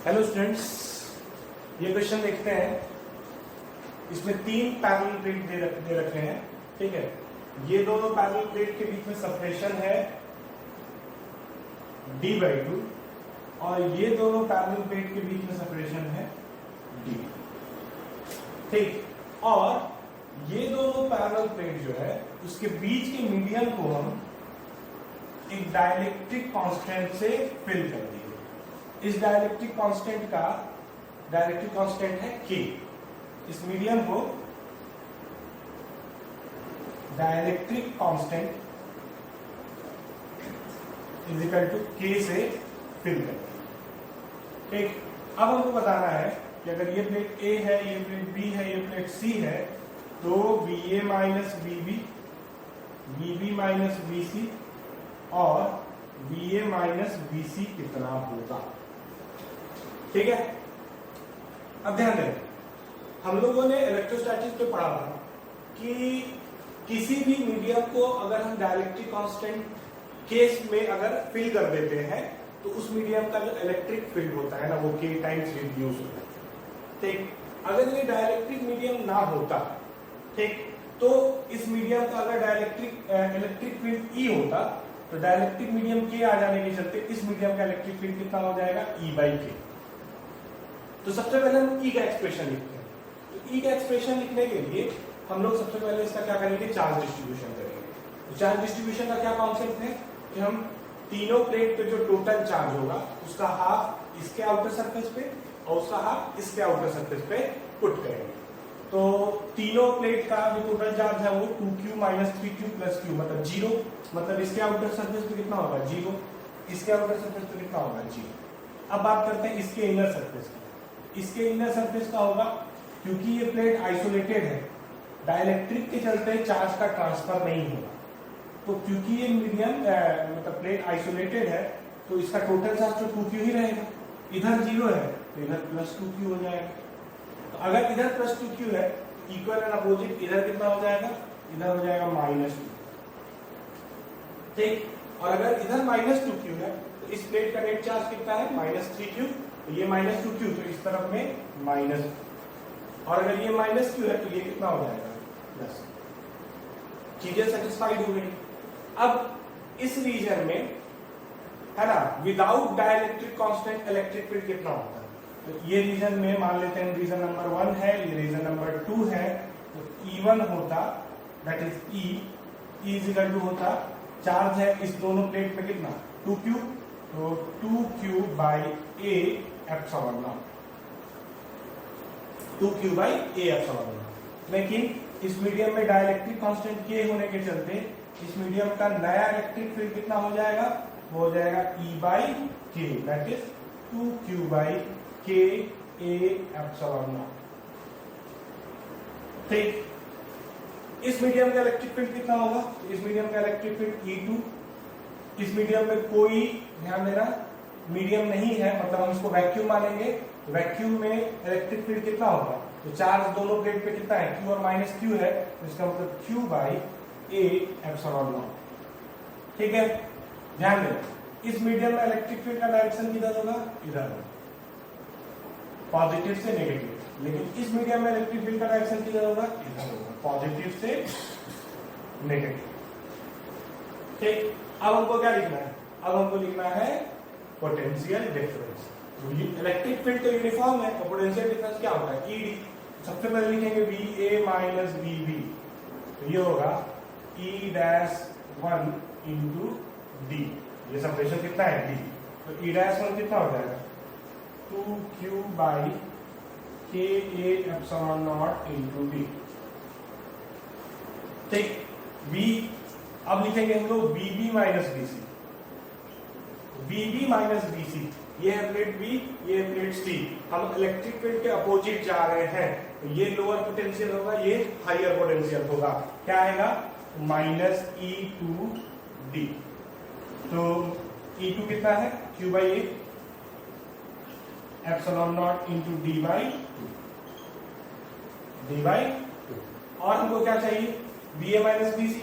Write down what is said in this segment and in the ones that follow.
Hello students, ये question देखते हैं। इसमें 3 पैरेलल प्लेट दे रखे हैं। ठीक है, ये दोनों पैरेलल प्लेट के बीच में सेपरेशन है d/2 और ये दोनों पैरेलल प्लेट के बीच में सेपरेशन है d। ठीक, और ये दोनों पैरेलल प्लेट जो है उसके बीच के मीडियम को हम एक डाइलेक्ट्रिक कांस्टेंट से फिल कर देंगे। इस डाइलेक्ट्रिक कांस्टेंट है K। इस मीडियम को dielectric constant is equal to K से फिल कर देंगे। ठीक, अब हमको बताना है कि अगर ये प्लेट A है, ये प्लेट B है, ये प्लेट C है, तो VA minus VB, VB minus VC और VA माइनस VC कितना होगा। ठीक है, अब ध्यान दें, हम लोगों ने इलेक्ट्रोस्टैटिक्स में पढ़ा था कि किसी भी मीडियम को अगर हम डाइलेक्ट्रिक कांस्टेंट केस में अगर फिल कर देते हैं तो उस मीडियम का जो इलेक्ट्रिक फील्ड होता है ना, वो K टाइम्स रिड्यूस होता है। ठीक, अगर ये डाइलेक्ट्रिक मीडियम ना होता, ठीक, तो इस मीडियम का अगर इलेक्ट्रिक फील्ड E होता तो डाइलेक्ट्रिक मीडियम K आ जाने के चलते इस मीडियम का इलेक्ट्रिक फील्ड कितना हो जाएगा, E/K। तो सबसे पहले हम E का एक्सप्रेशन लिखते हैं। तो E का एक्सप्रेशन लिखने के लिए हम लोग सबसे पहले इसका क्या करेंगे, चार्ज डिस्ट्रीब्यूशन करेंगे। तो चार्ज डिस्ट्रीब्यूशन का क्या कॉन्सेप्ट है कि हम तीनों प्लेट पे जो टोटल चार्ज होगा उसका हाफ इसके आउटर सरफेस पे और उसका हाफ इसके आउटर सरफेस पे पुट करेंगे। तो तीनों प्लेट का जो टोटल चार्ज है वो 2q minus 3q plus q मतलब 0। मतलब इसके आउटर सरफेस पे कितना होगा, 0। इसके आउटर सरफेस पे कितना होगा, 0। अब बात करते हैं इसके इनर सरफेस की। इसके इनर सरफेस का होगा, क्योंकि ये प्लेट आइसोलेटेड है, डाइलेक्ट्रिक के चलते चार्ज का ट्रांसफर नहीं होगा। तो क्योंकि ये मीडियम मतलब प्लेट आइसोलेटेड है तो इसका टोटल चार्ज तो 2q ही रहेगा। इधर 0 है तो इधर प्लस 2q हो जाएगा। तो अगर इधर प्लस 2q है, इक्वल एंड अपोजिट इधर कितना हो जाएगा, इधर हो जाएगा -2। ठीक, और अगर इधर -2q है तो इस प्लेट का नेट चार्ज कितना है, -3q। तो ये -2q तो इस तरफ में माइनस, और अगर ये -q है तो ये कितना हो जाएगा, प्लस। चीजें सेटिस्फाइड हो गई। अब इस रीजन में है ना, without dielectric constant electric field कितना होता है। तो ये रीजन में मान लेते हैं रीजन नंबर 1 है, ये रीजन नंबर 2 है। तो E1 होता, that is E is equal to होता, चार्ज है इस दोनों प्लेट पे कितना, 2q, तो 2q by A epsilon naught, 2q by A epsilon naught. लेकिन इस मीडियम में डाइलेक्ट्रिक कांस्टेंट K होने के चलते इस मीडियम का नया इलेक्ट्रिक फील्ड कितना हो जाएगा, वो हो जाएगा E/K, that is 2q by K A epsilon not. ठीक, इस मीडियम का इलेक्ट्रिक फील्ड कितना होगा, इस मीडियम का इलेक्ट्रिक फील्ड E2। इस मीडियम में कोई, ध्यान देना, मीडियम नहीं है, मतलब हम इसको वैक्यूम मानेंगे। वैक्यूम में इलेक्ट्रिक फील्ड कितना होगा, तो चार्ज दोनों प्लेट पे कितना है, Q और -Q है, तो इसका मतलब Q by A epsilon not. ठीक है, ध्यान देना, इस मीडियम में इलेक्ट्रिक फील्ड का डायरेक्शन किधर होगा, इधर, पॉजिटिव से नेगेटिव। लेकिन इस मीडियम में इलेक्ट्रिक फील्ड का डायरेक्शन किधर होगा, इधर होगा, पॉजिटिव से नेगेटिव। ठीक, अब हमको क्या लिखना है, अब हमको लिखना है पोटेंशियल डिफरेंस। इलेक्ट्रिक फील्ड तो यूनिफॉर्म है, तो पोटेंशियल डिफरेंस क्या होता है, ED। सबसे पहले लिखेंगे VA माइनस VB, तो ये होगा E-1 इंटू D। ये सेपरेशन कितना है, D। तो E-1 कितना हो जाएगा, 2q by K A epsilon naught into D। ठीक, V अब लिखेंगे हम लोग VB minus BC। VB minus BC, ये है प्लेट B, ये है प्लेट C। हम इलेक्ट्रिक फील्ड के अपोजिट जा रहे हैं, तो ये लोअर पोटेंशियल होगा, ये हायर पोटेंशियल होगा। क्या आएगा, -E2D। तो E2 कितना है, Q by A epsilon naught into D/2। और हमको क्या चाहिए, VA माइनस BC।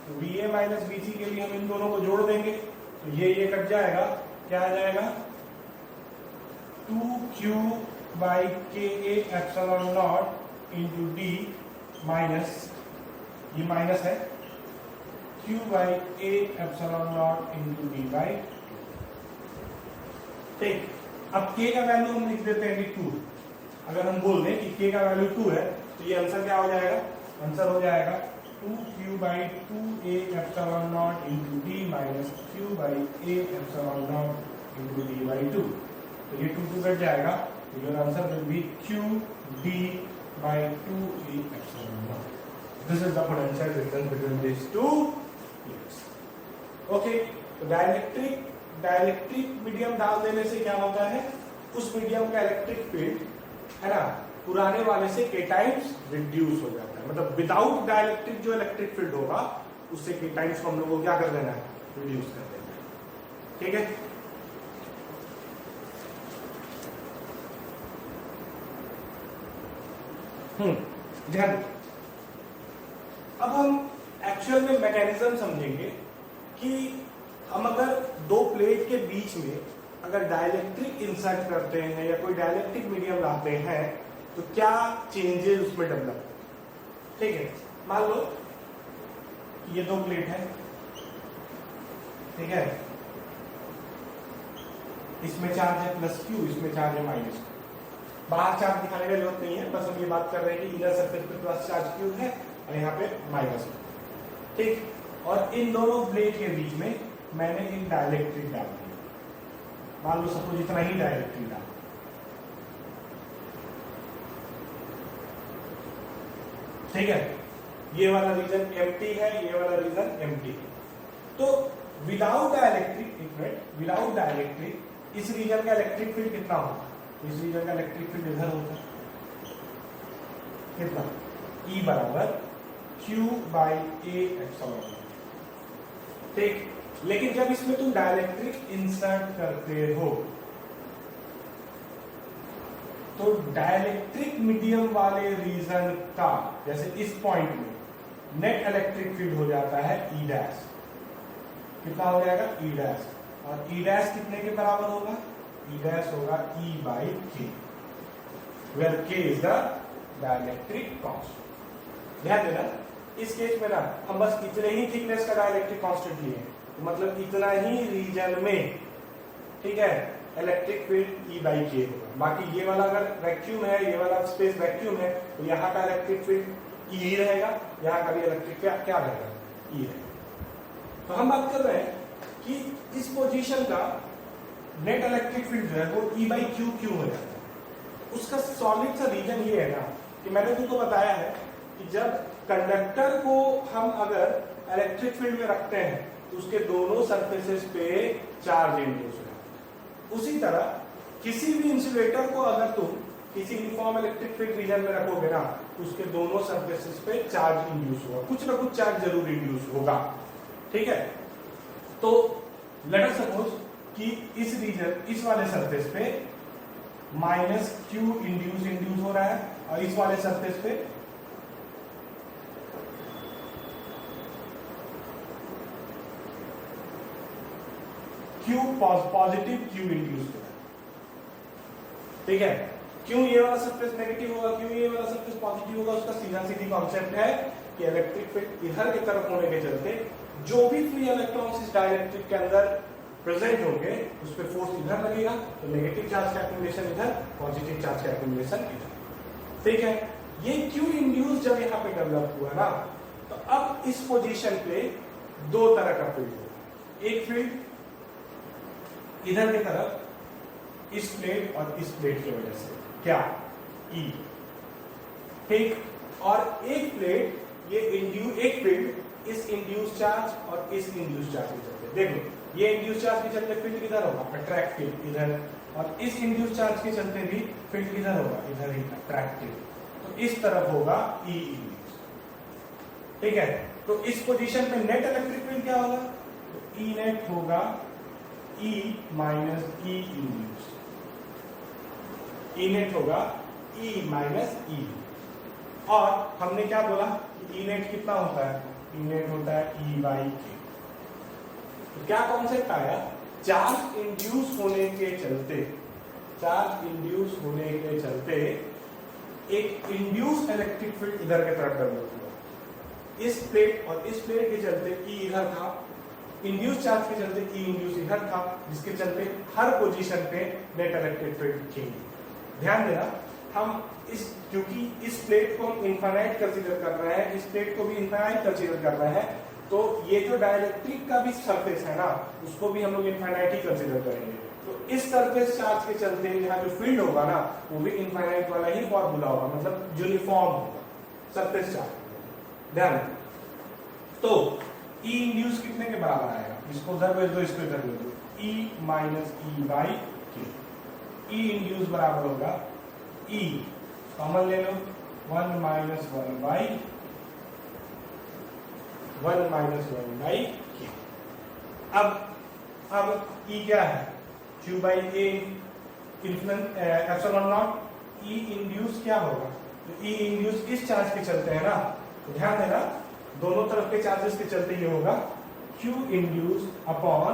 तो VA माइनस BC के लिए हम इन दोनों को जोड़ देंगे, तो ये कट जाएगा, क्या आ जाएगा, 2q बाई के ए epsilon naught into D minus, ये माइनस है, q by A epsilon naught into D by. ठीक, अब k का वैल्यू हम लिख देते हैं कि 2। अगर हम बोल दें कि k का वैल्यू 2 है तो ये आंसर क्या हो जाएगा? आंसर हो जाएगा 2q by 2a epsilon naught into D minus q by a epsilon naught into D by 2। तो ये 2 कट जाएगा, तो your answer will be q d by 2a epsilon naught. This is the potential difference between these two plates. Okay, तो dielectric medium डाल देने से क्या होता है, उस मीडियम का इलेक्ट्रिक फील्ड है ना पुराने वाले से k टाइम्स रिड्यूस हो जाता है। मतलब विदाउट डाइलेक्ट्रिक जो इलेक्ट्रिक फील्ड होगा उससे k टाइम्स को हम लोग को क्या कर देना है, रिड्यूस कर देना है। ठीक है, ध्यान। अब हम एक्चुअल में मैकेनिज्म समझेंगे कि हम अगर दो प्लेट के बीच में अगर डाइलेक्ट्रिक इंसर्ट करते हैं या कोई डाइलेक्ट्रिक मीडियम लाते हैं तो क्या चेंजेस उसमें डेवलप। ठीक है, मान लो ये दो प्लेट है, ठीक है, इसमें चार्ज है प्लस क्यू, इसमें चार्ज है माइनस क्यू। बाहर चार्ज दिखाने की जरूरत नहीं है, बस हम ये बात कर रहे हैं कि इनर सरफेस पे प्लस चार्ज क्यू है और यहाँ पे माइनस क्यू। ठीक, और इन दोनों प्लेट के बीच में मैंने एक डाइलेक्ट्रिक डाल दिया, मान लो सपोज इतना ही डाइलेक्ट्रिक डाल। ठीक है, ये वाला रीजन एम्प्टी है, ये वाला रीजन एम्प्टी है। तो विदाउट डाइलेक्ट्रिक, विदाउट डाइलेक्ट्रिक इस रीजन का इलेक्ट्रिक फील्ड कितना होगा? इस रीजन का इलेक्ट्रिक फील्ड इधर होता है कितना? E बराबर Q बाई A एप्सिलॉन। ठीक, लेकिन जब इसमें तुम डाइलेक्ट्रिक इंसर्ट करते हो तो डाइलेक्ट्रिक मीडियम वाले रीजन का, जैसे इस पॉइंट में नेट इलेक्ट्रिक फील्ड हो जाता है E डैश। कितना हो जाएगा? E dash. और E डैश कितने के बराबर होगा? E डैश होगा E by K, where K is the dielectric constant। ध्यान देना, इस केस में ना हम बस इतने ही थिकनेस का डाइलेक्ट्रिक कांस्टेंट लिए हैं, तो मतलब इतना ही रीजन में, ठीक है, electric field E by K होगा। बाकी ये वाला अगर वैक्यूम है, ये वाला स्पेस वैक्यूम है, तो यहाँ का इलेक्ट्रिक फील्ड E रहेगा, यहाँ का भी इलेक्ट्रिक फील्ड क्या रहेगा? E रहेगा। तो हम बात कर रहे हैं कि इस पोजीशन का नेट इलेक्ट्रिक फील्ड जो है वो E by Q क्यों हो जाता है? उसका सॉलिड सा रीजन ये है ना कि मैंने तुमको बताया है कि जब कंडक्टर को हम अगर इलेक्ट्रिक फील्ड में रखते हैं तो उसके दोनों सरफेसेस पे चार्ज इंड्यूस हो जाता है। उसी तरह किसी भी इंसुलेटर को अगर तुम किसी यूनिफॉर्म इलेक्ट्रिक फील्ड रीजन में रखोगे ना तो उसके दोनों सरफेसेस पे चार्ज इंड्यूस होगा, कुछ ना कुछ चार्ज जरूर इंड्यूस होगा। ठीक है, तो लेट अस सपोज कि इस रीजन, इस वाले सरफेस पे माइनस क्यू इंड्यूस हो रहा है और इस वाले सरफेस पे क्यू पॉजिटिव क्यू इंड्यूस हो रहा है। ठीक है, क्यों ये वाला सरफेस नेगेटिव होगा, क्यों ये वाला सरफेस पॉजिटिव होगा? उसका सीधा सीधी कॉन्सेप्ट है कि इलेक्ट्रिक फील्ड इधर की तरफ होने के चलते जो भी फ्री इलेक्ट्रॉन्स इस डाइलेक्ट्रिक के अंदर प्रेजेंट होंगे उस पर फोर्स इधर लगेगा, तो नेगेटिव चार्ज का एक्यूमुलेशन इधर, पॉजिटिव चार्ज का एक्यूमुलेशन इधर। ठीक है, ये क्यू इंड्यूस जब यहाँ पे डेवलप हुआ ना तो अब इस पोजीशन पे दो तरह का फील्ड होगा। एक फील्ड इधर की तरफ इस प्लेट और इस प्लेट की वजह से, क्या? E। ठीक, और एक प्लेट ये एक फील्ड इस इंड्यूस चार्ज और इस इंड्यूस चार्ज के चलते, देखो ये इंड्यूस चार्ज के चलते फील्ड किधर होगा? अट्रैक्ट फील्ड इधर, और इस इंड्यूस चार्ज के चलते भी फील्ड किधर होगा? इधर ही, अट्रैक्टिव। तो इस तरफ होगा E इंड्यूस। ठीक है, तो इस पोजीशन पे नेट इलेक्ट्रिक फील्ड क्या होगा? तो E नेट होगा E minus E induce. E net होगा E माइनस E। और हमने क्या बोला कि E नेट कितना होता है? E नेट होता है E बाई K। तो क्या कॉन्सेप्ट आया? चार्ज इंड्यूस होने के चलते, चार्ज इंड्यूस होने के चलते एक इंड्यूस इलेक्ट्रिक फील्ड इधर की तरफ डेवलप हुआ। इस प्लेट और इस प्लेट के चलते ई इधर था, इंड्यूस चार्ज के चलते ई इंड्यूस इधर था, जिसके चलते हर पोजीशन पे नेट इलेक्ट्रिक फील्ड चेंज। ध्यान देना, हम इस क्योंकि इस प्लेट को हम इनफाइनाइट कंसीडर कर रहे हैं, इस प्लेट को भी इनफाइनाइट कंसीडर कर रहे हैं, तो ये जो डाइलेक्ट्रिक का भी सरफेस है ना, उसको भी हम लोग इनफाइनाइट ही कंसीडर करेंगे। तो इस सरफेस चार्ज के चलते यहाँ जो फील्ड होगा ना, वो भी इनफाइनाइट वाला ही फॉर्मूला होगा, मतलब यूनिफॉर्म होगा सरफेस चार्ज। ध्यान, तो ई इंड्यूस कितने के बराबर आएगा? इसको उधर भेज दो, इसको इधर भेज दो, ई माइनस ई बाई के। ई इंड्यूस बराबर होगा ई, कॉमन ले लो, 1 माइनस 1 बाई 1 माइनस 1 बाई के। अब ई क्या है? Q by A epsilon not. E induce क्या होगा? तो ई इंड्यूस इस चार्ज के चलते है ना, तो ध्यान देना दोनों तरफ के चार्जेस के चलते ये होगा Q induce upon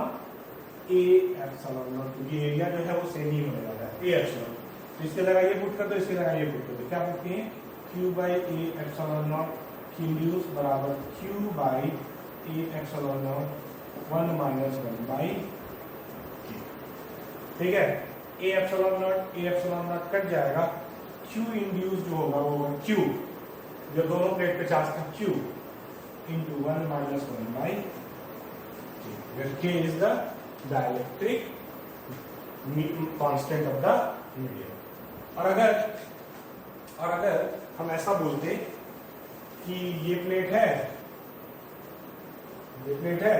A epsilon not, क्योंकि एरिया जो है वो सेम ही होने वाला है, ए एप्सिलॉन। तो इसके लगा ये पुट कर दो, इसके लगा ये पुट कर दो, क्या पुटते हैं? Q by A epsilon not Q induce बराबर Q by A epsilon not 1 minus 1 by. ठीक है, ए एप्सिलॉन नॉट कट जाएगा, Q इंड्यूस जो होगा वो होगा Q, जो दोनों प्लेट पे चार्ज था, Q into 1 minus 1 by K is the dielectric constant of the medium. और अगर हम ऐसा बोलते कि ये प्लेट है,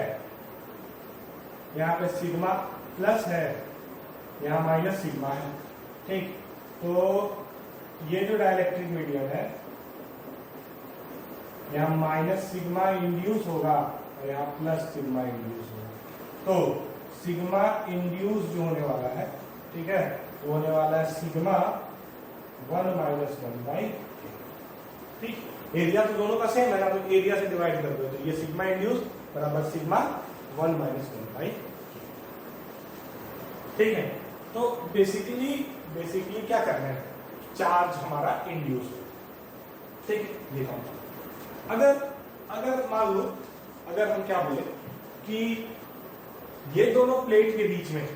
यहाँ पे सिग्मा प्लस है, यहाँ माइनस सिग्मा है, ठीक, तो ये जो डाइलेक्ट्रिक मीडियम है, यहाँ माइनस सिग्मा इंड्यूस होगा और यहाँ प्लस सिग्मा इंड्यूस होगा। तो सिग्मा इंड्यूस जो होने वाला है, ठीक है, वो होने वाला है सिग्मा 1 माइनस 1 बाई। ठीक, एरिया तो दोनों का सेम है ना, तो एरिया से डिवाइड कर दो, तो ये सिग्मा इंड्यूस बराबर सिग्मा 1 माइनस 1 बाई। ठीक है, तो बेसिकली क्या करना है? चार्ज हमारा इंड्यूस हो। ठीक है, देखो अगर मान लो, अगर हम क्या बोले कि ये दोनों प्लेट के बीच में,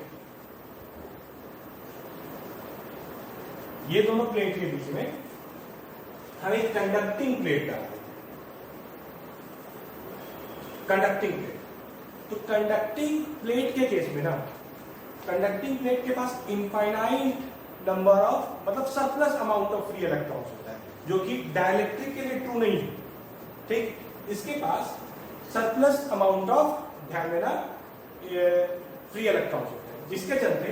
हम एक कंडक्टिंग प्लेट डाल दें, कंडक्टिंग प्लेट। तो कंडक्टिंग प्लेट के केस में ना, कंडक्टिंग प्लेट के पास इनफाइनाइट नंबर ऑफ, मतलब surplus amount of free electrons होता है, जो कि डाइलेक्ट्रिक के लिए ट्रू नहीं है। ठीक, इसके पास सरप्लस अमाउंट ऑफ, ध्यान देना, फ्री इलेक्ट्रॉन्स होते हैं, जिसके चलते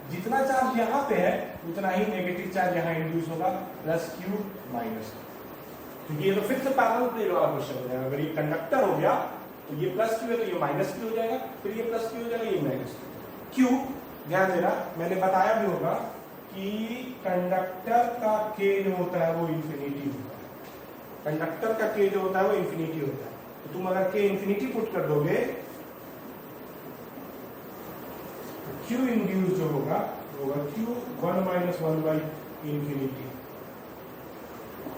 जितना चार्ज यहाँ पे है उतना ही नेगेटिव चार्ज यहाँ इंड्यूस होगा, प्लस Q माइनस। क्योंकि ये तो फिर से पैरेलल प्लेट वाला क्वेश्चन हो जाएगा। अगर ये कंडक्टर हो गया तो ये प्लस Q है, तो ये माइनस Q हो जाएगा, फिर ये प्लस Q हो जाएगा, ये माइनस Q। ध्यान देना, मैंने बताया भी होगा कि कंडक्टर का K जो होता है वो इंफिनिटी होता है। कंडक्टर का K जो होता है वो इंफिनिटी होता है। तो तुम अगर K इंफिनिटी पुट कर दोगे, Q इंड्यूस जो होगा Q 1 माइनस 1 बाई इंफिनिटी,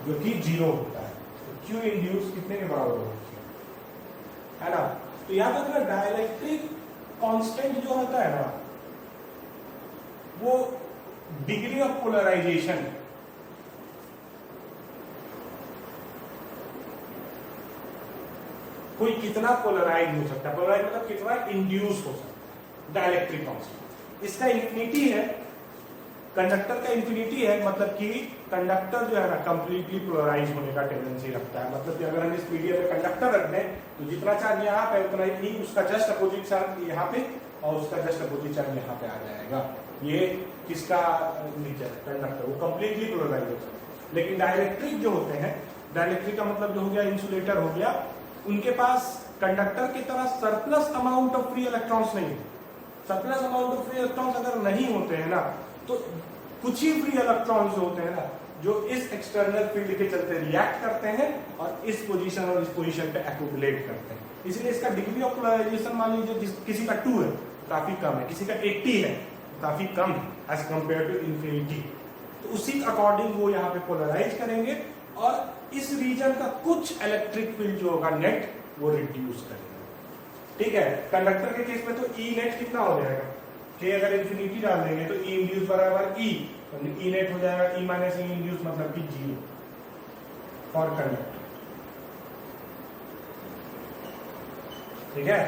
जो कि 0 होता है। तो Q इंड्यूस कितने के बराबर होगा? है ना। तो याद रखना, डाइलेक्ट्रिक कांस्टेंट जो होता है ना, वो डिग्री ऑफ पोलराइजेशन, कोई कितना पोलराइज हो सकता है, पोलराइज मतलब कितना इंड्यूस हो सकता है, डाइलेक्ट्रिक कांस्टेंट। इसका इंफिनिटी है, कंडक्टर का इंफिनिटी है, मतलब कि कंडक्टर जो है ना कंप्लीटली पोलराइज होने का टेंडेंसी रखता है। मतलब कि अगर हम इस मीडियम में कंडक्टर रख दें तो जितना चार्ज यहाँ पे उतना ही उसका जस्ट अपोजिट चार्ज यहाँ पे और उसका जस्ट अपोजिट चार्ज यहाँ पे आ जाएगा। ये किसका नेचर है? कंडक्टर, वो कंप्लीटली पोलराइज होता है। लेकिन डाइलेक्ट्रिक जो होते हैं, डाइलेक्ट्रिक का मतलब जो हो गया इंसुलेटर हो गया, उनके पास कंडक्टर की तरह surplus amount of free electrons नहीं है। Surplus amount of free electrons अगर नहीं होते हैं ना, तो कुछ ही फ्री इलेक्ट्रॉन्स जो होते हैं ना, जो इस एक्सटर्नल फील्ड के चलते रिएक्ट करते हैं और इस पोजीशन और इस पोजीशन पे एक्यूमुलेट करते हैं। इसलिए इसका डिग्री ऑफ पोलराइजेशन मान लीजिए किसी का 2 है, काफी कम है, किसी का 80 है काफी कम है एज कम्पेयर टू इन्फिनिटी। तो उसी अकॉर्डिंग वो यहाँ पे पोलराइज करेंगे और इस रीजन का कुछ इलेक्ट्रिक फील्ड जो होगा नेट वो रिड्यूस करेगा। ठीक है, कंडक्टर के केस में तो ई नेट कितना हो जाएगा, कि अगर इन्फिनिटी डाल देंगे तो ई इंड्यूस बराबर ई, तो ई नेट हो जाएगा ई माइनस ई इंड्यूस मतलब कि 0 फॉर कंडक्टर। ठीक है,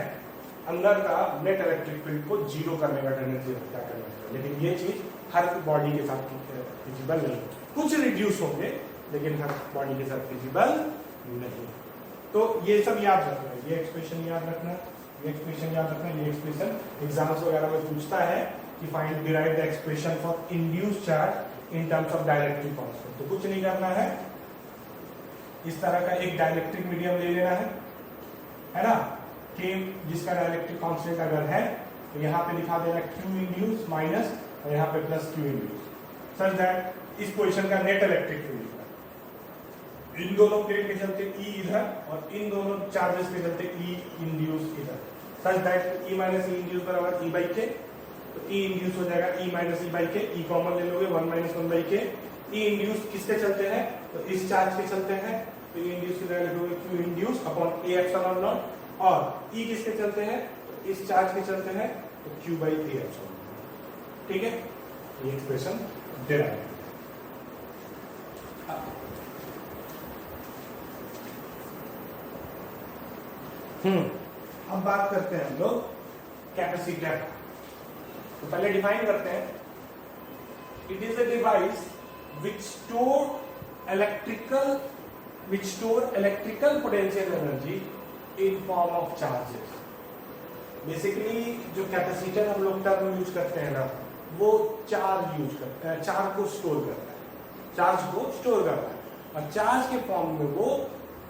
अंदर का नेट इलेक्ट्रिक फील्ड को 0 करने का टेंडेंसी रखता है कंडक्टर, लेकिन ये चीज हर बॉडी के साथ फिजिबल नहीं, कुछ रिड्यूस होंगे लेकिन हर बॉडी के साथ फिजिबल नहीं। तो ये सब याद रखना है, ये एक्सप्रेशन याद रखना, ये एक्सप्रेशन याद रखना, ये एक्सप्रेशन एग्जाम्स वगैरह में पूछता है कि find derive the expression for induced charge in terms of dielectric constant. तो कुछ नहीं करना है, इस तरह का एक डाइलेक्ट्रिक मीडियम ले लेना है ना, कि जिसका डाइलेक्ट्रिक कांस्टेंट अगर है तो यहाँ पे लिखा देना Q इंड्यूस माइनस और यहाँ पे plus Q induce, such that इस पोजीशन का नेट इलेक्ट्रिक फील्ड इन दोनों प्लेट के चलते E इधर और इन दोनों चार्जेस के चलते E इंड्यूस इधर, such that E minus E induce बराबर E बाई के, तो E इंड्यूस हो जाएगा E माइनस E बाई के, E कॉमन ले लोगे 1 माइनस 1 बाई के। E इंड्यूस किसके चलते हैं, तो इस चार्ज के चलते हैं, तो E इंड्यूस की जगह लिखोगे Q induce upon A epsilon not, और E किसके चलते हैं, तो इस चार्ज के चलते हैं, तो Q बाई A एप्सिलॉन। ठीक है, ये एक्सप्रेशन डिराइव। अब बात करते हैं हम लोग कैपेसिटर। तो पहले डिफाइन करते हैं, it is a device which store electrical potential energy in form of charges. Basically जो कैपेसिटर हम लोग टर्म यूज करते हैं ना, वो चार्ज यूज करता है, चार्ज को स्टोर करता है, चार्ज को स्टोर करता है, और चार्ज के फॉर्म में वो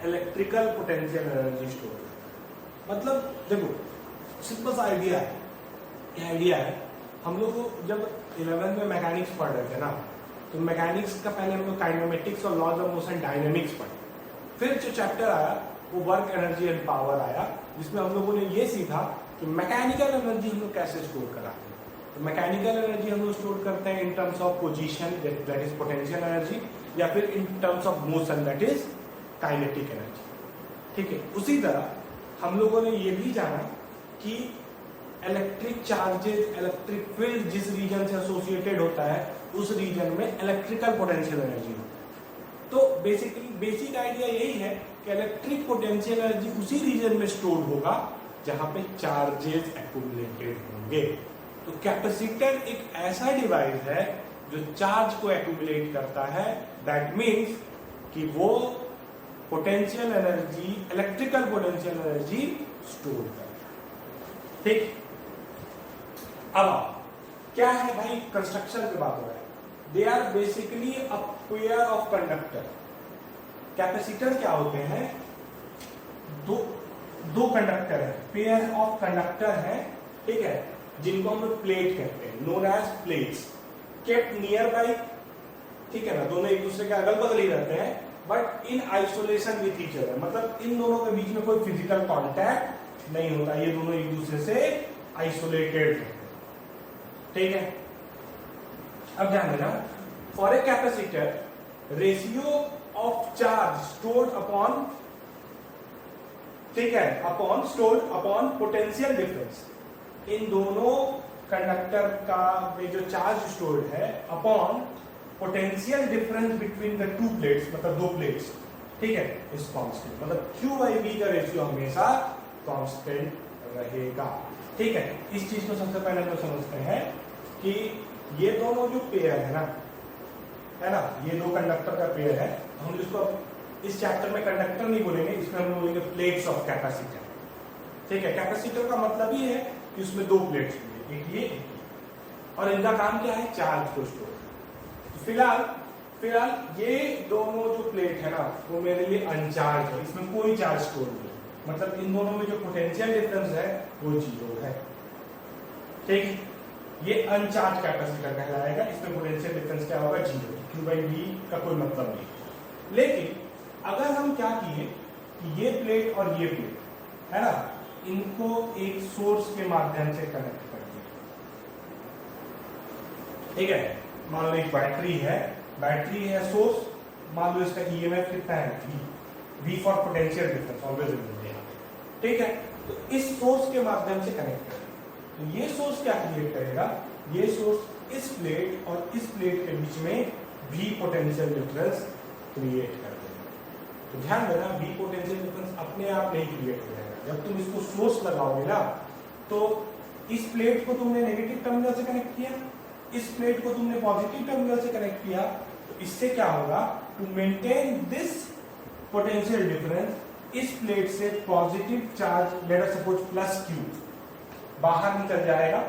इलेक्ट्रिकल पोटेंशियल एनर्जी स्टोर करता है। मतलब देखो सिंपल सा आइडिया है, क्या आइडिया है, हम लोग को जब 11th में मैकेनिक्स पढ़ रहे थे ना, तो मैकेनिक्स का पहले हम लोग काइनेमेटिक्स और लॉज ऑफ मोशन डायनेमिक्स पढ़े, फिर जो चैप्टर आया वो वर्क एनर्जी एंड पावर आया, जिसमें हम लोगों ने ये सीखा कि मैकेनिकल एनर्जी हम लोग कैसे स्टोर कराते हैं। तो मैकेनिकल एनर्जी हम लोग स्टोर करते हैं in terms of position that is potential energy, या फिर in terms of motion that is kinetic energy. ठीक है, उसी तरह हम लोगों ने ये भी जाना कि इलेक्ट्रिक चार्जेस, इलेक्ट्रिक फील्ड जिस रीजन से एसोसिएटेड होता है उस रीजन में इलेक्ट्रिकल पोटेंशियल एनर्जी होती है। तो बेसिकली बेसिक आइडिया यही है कि इलेक्ट्रिक पोटेंशियल एनर्जी उसी रीजन में स्टोर होगा जहां पे चार्जेस एक्यूमुलेटेड होंगे। तो कैपेसिटर एक ऐसा डिवाइस है जो चार्ज को एक्यूमुलेट करता है, दैट मीन्स कि वो potential energy, electrical potential energy store करता है। ठीक, अब क्या है भाई, कंस्ट्रक्शन की बात हो रहा है, they are basically a pair of conductor. Capacitor क्या होते हैं, दो कंडक्टर है, पेयर ऑफ कंडक्टर है, ठीक है, जिनको हम लोग प्लेट कहते हैं, known as plates, kept nearby. ठीक है ना, दोनों एक दूसरे के अगल बगल ही रहते हैं, but in isolation with each other, मतलब इन दोनों के बीच में कोई फिजिकल कांटेक्ट नहीं होता, ये दोनों एक दूसरे से आइसोलेटेड है। ठीक है, अब ध्यान देना, for a capacitor ratio of charge stored upon, ठीक है, upon stored upon potential difference, इन दोनों कंडक्टर का में जो चार्ज स्टोर्ड है upon potential difference between the two plates, मतलब दो प्लेट्स, ठीक है, इज कांस्टेंट, मतलब Q बाई V का रेशियो हमेशा कांस्टेंट रहेगा। ठीक है, इस चीज को सबसे पहले हम समझते हैं कि ये दोनों जो पेयर है ना, ये दो कंडक्टर का पेयर है, हम इसको इस चैप्टर में कंडक्टर नहीं बोलेंगे, इसमें हम बोलेंगे प्लेट्स ऑफ कैपेसिटर। ठीक है, कैपेसिटर का मतलब ये है कि उसमें दो प्लेट्स होंगे, एक ये, और इनका काम क्या है, चार्ज को स्टोर। फिलहाल ये दोनों जो प्लेट है ना, वो मेरे लिए अनचार्ज है, इसमें कोई चार्ज स्टोर नहीं, मतलब इन दोनों में जो पोटेंशियल डिफरेंस है वो 0 है। ठीक, ये अनचार्ज कैपेसिटर कहलाएगा, इसमें पोटेंशियल डिफरेंस क्या होगा, 0, Q बाई V का कोई मतलब नहीं। लेकिन अगर हम क्या किए कि ये प्लेट और ये प्लेट है ना, इनको एक सोर्स के माध्यम से कनेक्ट कर, ठीक है, मान लो एक बैटरी है सोर्स, मान लो इसका ईएमएफ कितना है V for potential difference always remember यहाँ पे। ठीक है, तो इस सोर्स के माध्यम से कनेक्ट करें, तो ये सोर्स क्या क्रिएट करेगा, ये सोर्स इस प्लेट और इस प्लेट के बीच में V पोटेंशियल डिफरेंस क्रिएट कर देगा। तो ध्यान देना, V पोटेंशियल डिफरेंस अपने आप नहीं क्रिएट हो जाएगा, जब तुम इसको सोर्स लगाओगे ना, तो इस प्लेट को तुमने नेगेटिव टर्मिनल से कनेक्ट किया, इस प्लेट को तुमने पॉजिटिव टर्मिनल से कनेक्ट किया, तो इससे क्या होगा, to maintain this potential difference, इस प्लेट से positive charge let us suppose plus Q बाहर निकल जाएगा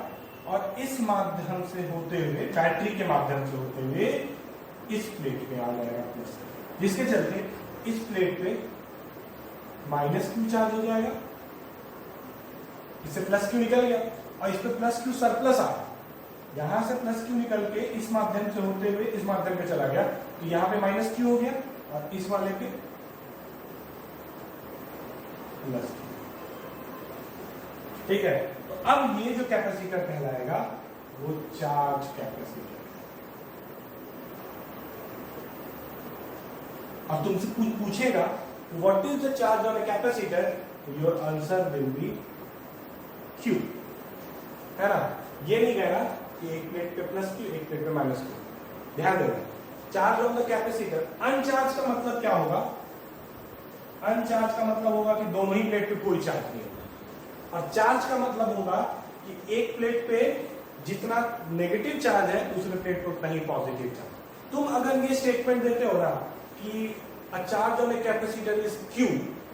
और इस माध्यम से होते हुए, बैटरी के माध्यम से होते हुए इस प्लेट पे आ जाएगा प्लस, जिसके चलते इस प्लेट पे माइनस Q चार्ज हो जाएगा, इससे प्लस Q निकल गया और इस पे प्लस Q सरप्लस आ गया, यहां से प्लस Q निकल के इस माध्यम से होते हुए इस माध्यम पे चला गया, तो यहां पे माइनस Q हो गया और इस वाले पे प्लस Q। ठीक है, तो अब ये जो कैपेसिटर कहलाएगा वो चार्ज कैपेसिटर। अब तुमसे कुछ पूछेगा what is the charge on a capacitor, your answer will be Q, है ना। ये नहीं कहना कि एक प्लेट पे प्लस Q एक प्लेट पे माइनस Q। ध्यान देना, चार्ज ऑन द कैपेसिटर, अनचार्ज का मतलब क्या होगा, अनचार्ज का मतलब होगा कि दोनों ही प्लेट पे कोई चार्ज नहीं होगा, और चार्ज का मतलब होगा कि एक प्लेट पे जितना नेगेटिव चार्ज है दूसरे प्लेट पे उतना ही पॉजिटिव चार्ज। तुम अगर ये स्टेटमेंट देते हो ना कि a charge on a capacitor is Q,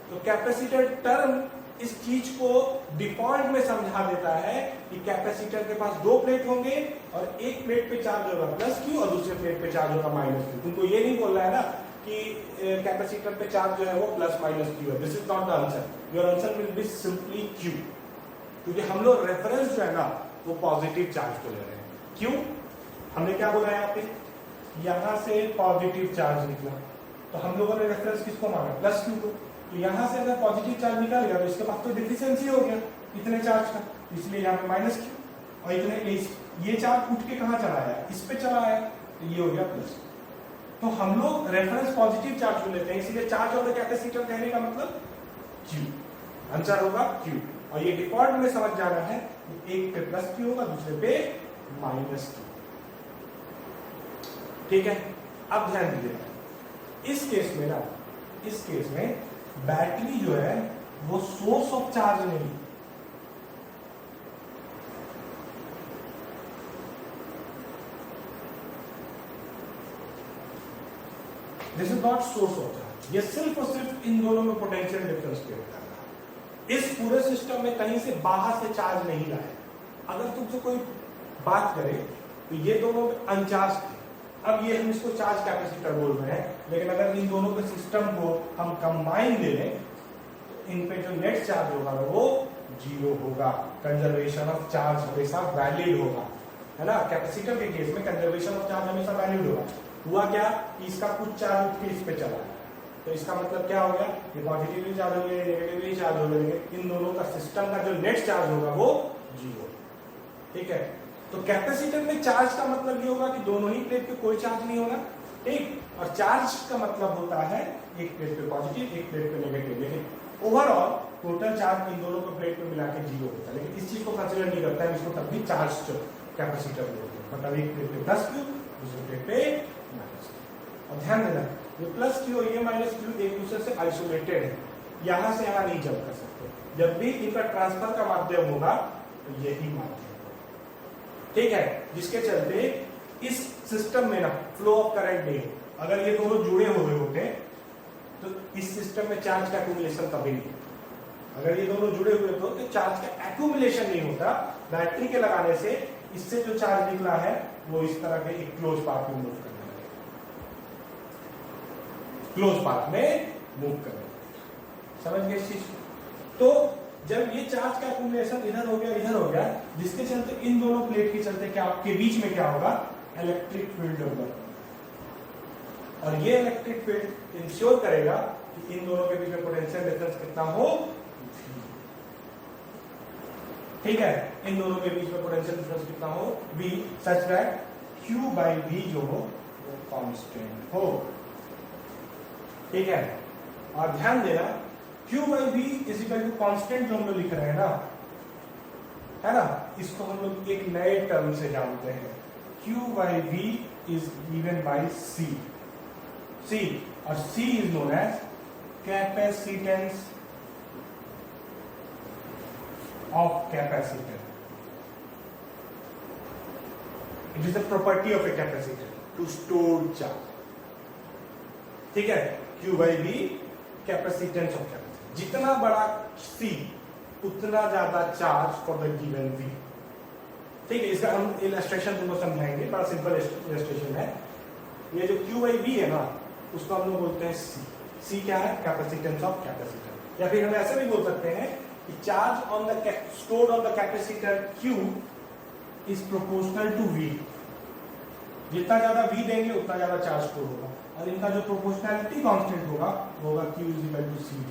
तो कैपेसिटर टर्म इस चीज को डिफॉल्ट में समझा देता है कि कैपेसिटर के पास दो प्लेट होंगे और एक प्लेट पे चार्ज होगा प्लस Q और दूसरे प्लेट पे चार्ज होगा माइनस Q। तुमको ये नहीं बोल रहा है ना कि कैपेसिटर पे चार्ज जो है वो प्लस माइनस Q है, this is not the answer, your answer will be simply Q, क्योंकि हम लोग रेफरेंस जो है ना वो पॉजिटिव चार्ज को ले रहे हैं। क्यों, हमने क्या बोला यहाँ पे, यहां से पॉजिटिव चार्ज निकला, तो हम लोगों ने रेफरेंस किसको माना, प्लस Q को, तो यहां से अगर पॉजिटिव चार्ज निकल गया तो इसके पास तो डिफिशिएंसी हो गया इतने चार्ज का, इसलिए यहाँ पे माइनस Q, और इतने ये चार्ज उठ के कहाँ चला आया, इस पे चला आया, तो ये हो गया प्लस। तो हम लोग रेफरेंस पॉजिटिव चार्ज को लेते हैं, इसलिए चार्ज ऑफ द कैपेसिटर कहने का मतलब Q, आंसर होगा Q, और ये डिफॉल्ट में समझ जाना है, एक पे प्लस Q होगा दूसरे पे माइनस Q। ठीक है, अब ध्यान दीजिएगा, इस केस में ना, इस केस में बैटरी जो है वो सोर्स ऑफ चार्ज नहीं, this is not source of charge, ये सिर्फ और सिर्फ इन दोनों में पोटेंशियल डिफरेंस क्रिएट कर रहा है। इस पूरे सिस्टम में कहीं से बाहर से चार्ज नहीं लाए। अगर तुमसे कोई बात करे तो ये दोनों अनचार्ज थे, अब ये हम इसको चार्ज कैपेसिटर बोल रहे हैं, लेकिन अगर इन दोनों के सिस्टम को हम कंबाइन ले लें तो इन पे जो नेट चार्ज होगा वो जीरो होगा, कंजर्वेशन ऑफ चार्ज हमेशा वैलिड होगा, है ना। कैपेसिटर के केस में कंजर्वेशन ऑफ चार्ज हमेशा वैलिड होगा। हुआ क्या कि इसका कुछ चार्ज उठ के इस पे चला, तो इसका मतलब क्या हो गया, ये पॉजिटिवली चार्ज हो गया, नेगेटिवली चार्ज हो गया, इन दोनों का सिस्टम का जो नेट चार्ज होगा वो जीरो। ठीक है, तो कैपेसिटर में चार्ज का मतलब ये होगा कि दोनों ही प्लेट पे कोई चार्ज नहीं होगा, ठीक, और चार्ज का मतलब होता है एक प्लेट पे पॉजिटिव एक प्लेट पे नेगेटिव, लेकिन ओवरऑल टोटल चार्ज इन दोनों को प्लेट पे मिला के जीरो होता है, लेकिन इस चीज को कंसिडर नहीं करता है, इसको तब भी चार्ज कैपेसिटर बोलते हैं, मतलब एक प्लेट पे प्लस Q दूसरे प्लेट पे माइनस Q। और ध्यान देना, ये प्लस Q और ये माइनस Q एक दूसरे से आइसोलेटेड है, यहां से यहां नहीं जंप कर सकते, जब भी इनका ट्रांसफर का माध्यम होगा तो यही माध्यम, ठीक है, जिसके चलते इस सिस्टम में ना फ्लो ऑफ करंट नहीं है। अगर ये दोनों जुड़े हुए होते तो इस सिस्टम में चार्ज का एक्यूमुलेशन कभी नहीं, अगर ये दोनों जुड़े हुए तो चार्ज का एक्यूमुलेशन नहीं होता। बैटरी के लगाने से इससे जो चार्ज निकला है वो इस तरह के एक क्लोज पाथ में मूव करने लगेगा, क्लोज पाथ में मूव करने लगेगा, समझ गए इस चीज को। तो जब ये चार्ज का एक्यूमुलेशन इधर हो गया, जिसके चलते इन दोनों प्लेट के चलते क्या आपके बीच में क्या होगा, इलेक्ट्रिक फील्ड डेवलप, और ये इलेक्ट्रिक फील्ड इंश्योर करेगा कि इन दोनों के बीच में पोटेंशियल डिफरेंस कितना हो, ठीक है, इन दोनों के बीच में पोटेंशियल डिफरेंस कितना हो V, such that Q by V जो हो वो कांस्टेंट हो। ठीक है, और ध्यान देना Q by V is equal to constant जो हम लोग लिख रहे हैं ना, है ना, इसको हम लोग एक नए टर्म से जानते हैं। Q by V is given by C, और C is known as capacitance of capacitor. It is the property of a capacitor to store charge. ठीक है, Q by V capacitance of capacitor, जितना बड़ा C उतना ज्यादा charge for the given V। ठीक है, इसका हम इलस्ट्रेशन तुमको समझाएंगे, बड़ा सिंपल इलस्ट्रेशन है। ये जो Q बाई V है ना, उसको हम लोग बोलते हैं C क्या है? Capacitance of capacitor. या फिर हम ऐसे भी बोल सकते हैं कि charge on the stored on the capacitor Q is proportional to V। जितना ज्यादा V देंगे उतना ज्यादा चार्ज स्टोर होगा, और इनका जो प्रोपोर्शनैलिटी कांस्टेंट होगा वो होगा Q is equal to CV।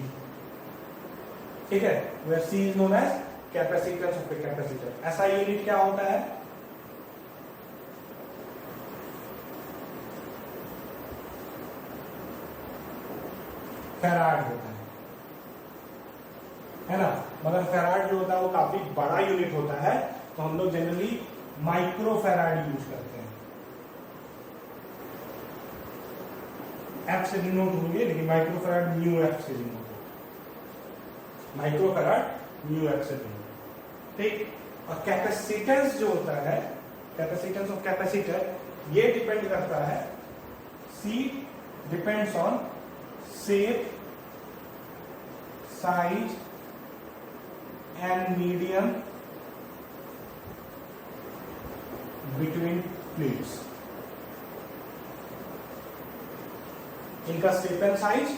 ठीक है, where C is known as capacitance of a capacitor. ऐसा यूनिट क्या होता है? फैराड होता है ना, मगर फैराड जो होता है वो काफी बड़ा यूनिट होता है, तो हम लोग जनरली माइक्रो फैराड यूज करते हैं। एफ से डिनोट होंगे, लेकिन माइक्रो फैराड न्यू एफ से डिनोट होगा। माइक्रो फैराड न्यू एफ से डिनोट। ठीक, और कैपेसिटेंस जो होता है, कैपेसिटेंस ऑफ कैपेसिटर, ये डिपेंड करता है, C depends on shape, size and medium between plates। इनका शेप एंड साइज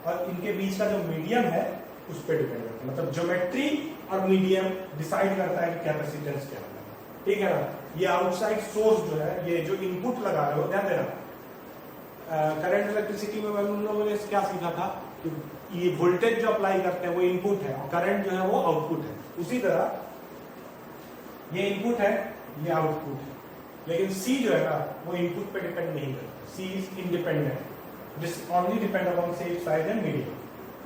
और इनके बीच का जो मीडियम है उस पर डिपेंड करता है। मतलब ज्योमेट्री और मीडियम डिसाइड करता है कि कैपेसिटेंस क्या है। ठीक है ना, ये आउटसाइड सोर्स जो है, ये जो इनपुट लगा रहे हो, ध्यान देना, करंट इलेक्ट्रिसिटी में हम लोगों ने क्या सीखा था कि ये वोल्टेज जो अप्लाई करते हैं वो इनपुट है और करंट जो है वो आउटपुट है। उसी तरह ये इनपुट है, ये आउटपुट है, लेकिन C जो है ना वो इनपुट पे डिपेंड नहीं करता। C is independent, this only depend upon shape, size and medium.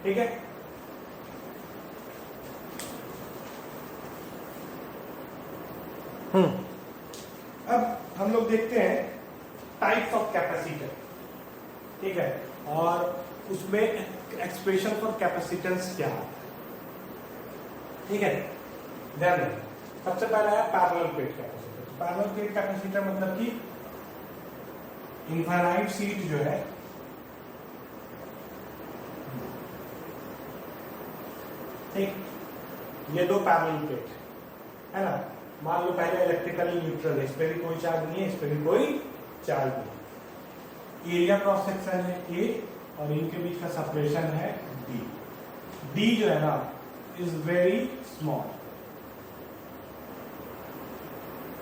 ठीक है, अब हम लोग देखते हैं टाइप्स ऑफ कैपेसिटर। ठीक है, और उसमें एक्सप्रेशन फॉर कैपेसिटेंस क्या है। ठीक है, ध्यान दें, सबसे पहला है parallel plate capacitor. Parallel plate capacitor मतलब कि इनफाइनाइट शीट जो है, ठीक, ये दो पैरेलल प्लेट है ना, मान लो पहले इलेक्ट्रिकली न्यूट्रल है, इस पे भी कोई चार्ज नहीं है, इस पे भी कोई चार्ज नहीं है। एरिया क्रॉस सेक्शन है A और इनके बीच का सेपरेशन है D। D जो है ना इज वेरी स्मॉल।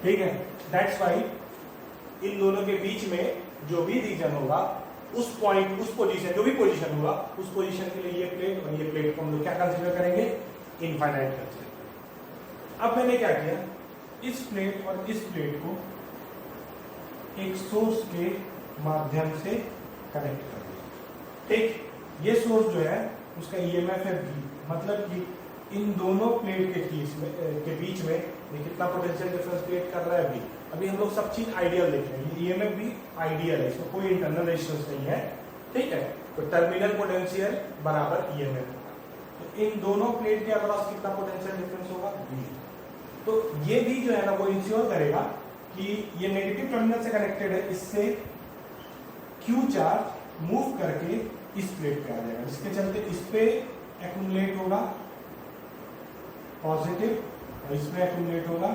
ठीक है, दैट्स वाई इन दोनों के बीच में जो भी रीजन होगा, उस पॉइंट, उस पोजीशन, जो भी पोजीशन होगा, उस पोजीशन के लिए ये प्लेट और ये प्लेट को हम लोग क्या कंसीडर करेंगे? Infinite consider. अब मैंने क्या किया, इस प्लेट और इस प्लेट को एक सोर्स के माध्यम से कनेक्ट कर दिया। ठीक, ये सोर्स जो है उसका ईएमएफ है V, मतलब कि इन दोनों प्लेट के बीच में ये कितना पोटेंशियल डिफरेंस क्रिएट कर रहा है V। अभी हम लोग सब चीज आइडियल देख रहे हैं, ये ईएमएफ भी आइडियल है, इसमें कोई इंटरनल रेजिस्टेंस नहीं है। ठीक है, तो टर्मिनल पोटेंशियल बराबर ईएमएफ, तो इन दोनों प्लेट के अक्रॉस कितना पोटेंशियल डिफरेंस होगा? V। तो ये भी जो है ना वो इंश्योर करेगा कि ये नेगेटिव टर्मिनल से कनेक्टेड है, इससे Q चार्ज मूव करके इस प्लेट पे आ जाएगा, जिसके चलते इस पे एक्यूमुलेट होगा पॉजिटिव और इसमें एक्यूमुलेट होगा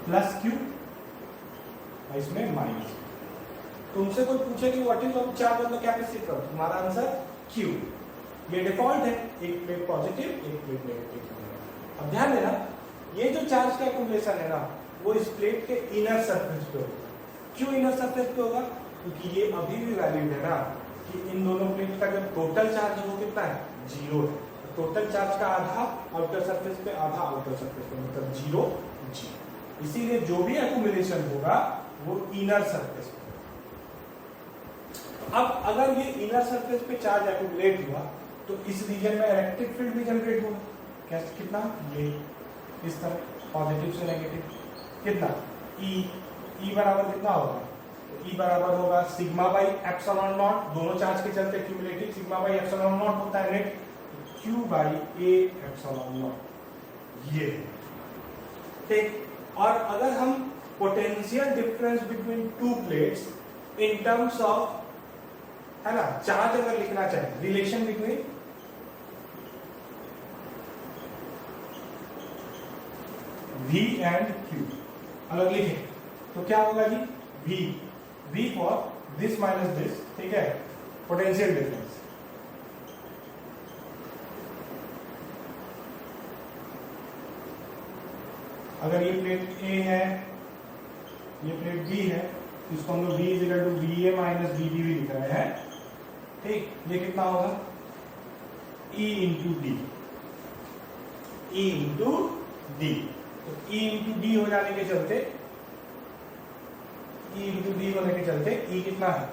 प्लस Q और इसमें माइनस। तुमसे कोई पूछे कि what is the charge on the capacitor, तुम्हारा आंसर Q। ये डिफॉल्ट है, एक प्लेट पॉजिटिव एक प्लेट नेगेटिव। अब ध्यान देना, ये जो चार्ज का एक्यूमुलेशन है ना वो इस प्लेट के इनर सरफेस पे होगा। क्यों इनर सरफेस पे होगा? क्योंकि ये अभी भी वैलिड है ना कि इन दोनों प्लेट का जब टोटल चार्ज वो कितना है? 0 है। टोटल चार्ज का आधा आउटर सरफेस पे, आधा आउटर सरफेस पे, मतलब 0 G। इसीलिए जो भी एक्यूमुलेशन होगा वो इनर सरफेस पे। अब अगर ये इनर सरफेस पे चार्ज एक्यूमुलेट हुआ तो इस रीजन में इलेक्ट्रिक फील्ड भी जनरेट होगा। कैसे? कितना? ये इस तरह पॉजिटिव से नेगेटिव। कितना? ई बराबर कितना होगा? ई बराबर होगा सिग्मा बाई एप्सिलॉन नॉट, दोनों चार्ज के चलते cumulative sigma by epsilon not होता है net, Q by A epsilon naught. ये ठीक। और अगर हम potential difference between two plates in terms of, है ना, चार्ज अगर लिखना चाहे, relation between V and Q अगर लिखें तो क्या होगा जी? V for this minus this, ठीक है, पोटेंशियल डिफरेंस। अगर ये प्लेट A है, ये प्लेट B है, इसको हम लोग V equal to VA minus VB भी लिख रहे हैं, ठीक। ये कितना होगा? E into D, E into D. तो E इंटू डी हो जाने के चलते, E इंटू डी होने के चलते E कितना है?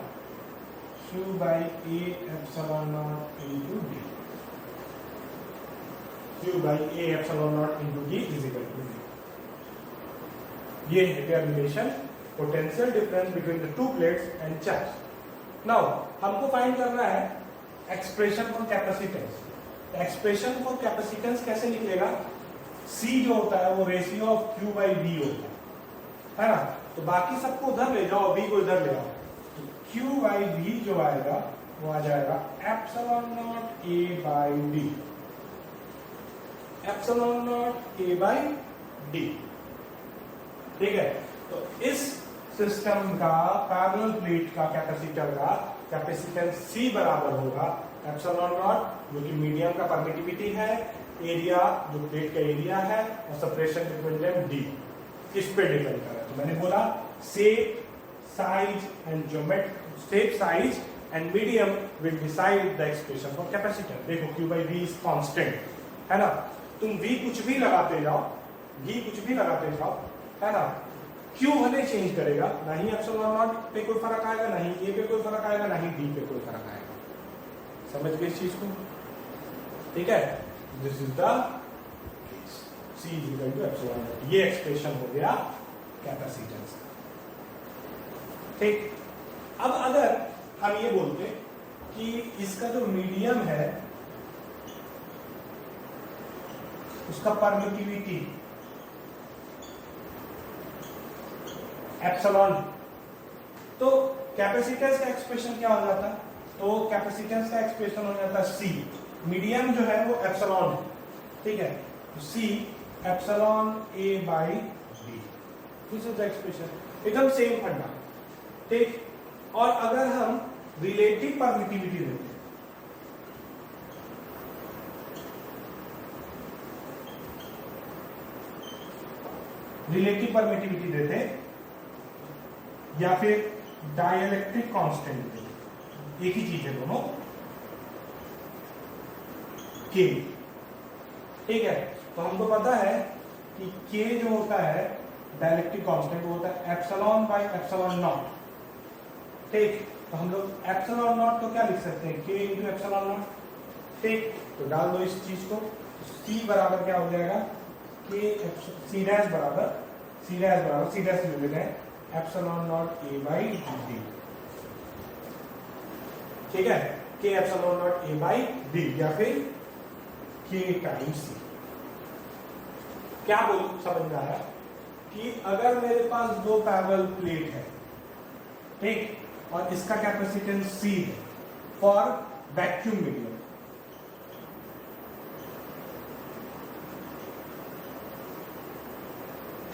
Q by A epsilon naught into D, Q by A epsilon naught into D is equal to D. ये है क्या relation? Potential difference between the two plates and charge. Now हमको find करना है expression for capacitance. Expression for capacitance कैसे निकलेगा? C जो होता है वो ratio of Q by V होता है ना। तो बाकी सबको उधर ले जाओ, V को इधर ले आओ, तो Q बाई V जो आएगा वो आ जाएगा epsilon naught A by D, epsilon naught A by D, ठीक है। तो इस सिस्टम का पैरेलल प्लेट का कैपेसिटर का कैपेसिटेंस C बराबर होगा एप्सिलॉन नॉट, जो कि मीडियम का परमिटिविटी है, एरिया जो प्लेट का एरिया है, और सेपरेशन बिटवीन देम D। इस पे डिपेंड कर रहा है। तो मैंने बोला shape, size and geometry, shape, size and medium will decide the expression for capacitor. देखो Q by V is constant, है ना। तुम V कुछ भी लगाते जाओ, है ना, Q भले चेंज करेगा, ना ही एप्सिलॉन नॉट पे कोई फर्क आएगा, ना ही A पे कोई फर्क आएगा, ना ही D पे कोई फर्क आएगा। समझ गए इस चीज को? ठीक है। This is the C is equal to epsilon naught. ये एक्सप्रेशन हो गया कैपेसिटेंस का, ठीक। अब अगर हम ये बोलते कि इसका जो मीडियम है उसका परमिटिविटी एप्सिलॉन, तो कैपेसिटेंस का एक्सप्रेशन क्या हो जाता? तो कैपेसिटेंस का एक्सप्रेशन हो जाता C, मीडियम जो है वो एप्सिलॉन है, ठीक है। तो C epsilon A by D, this is the expression, एकदम सेम फंडा, ठीक। और अगर हम रिलेटिव परमिटिविटी देते, या फिर डाइलेक्ट्रिक कांस्टेंट देते, एक ही चीज है दोनों, K, ठीक है। तो हमको पता है कि K जो होता है डाइलेक्ट्रिक कांस्टेंट वो होता है एप्सिलॉन बाई एप्सिलॉन नॉट, ठीक। तो हम लोग एप्सिलॉन नॉट को क्या लिख सकते हैं? K इंटू एप्सिलॉन नॉट, ठीक। तो डाल दो इस चीज को, C बराबर क्या हो जाएगा? K C डैश बराबर C डैश ले लेते हैं epsilon naught A by D, ठीक है। K epsilon naught A by D या फिर K टाइम्स C। क्या बोल समझ में आया कि अगर मेरे पास दो पैरेलल प्लेट है, ठीक, और इसका कैपेसिटेंस C है फॉर वैक्यूम मीडियम,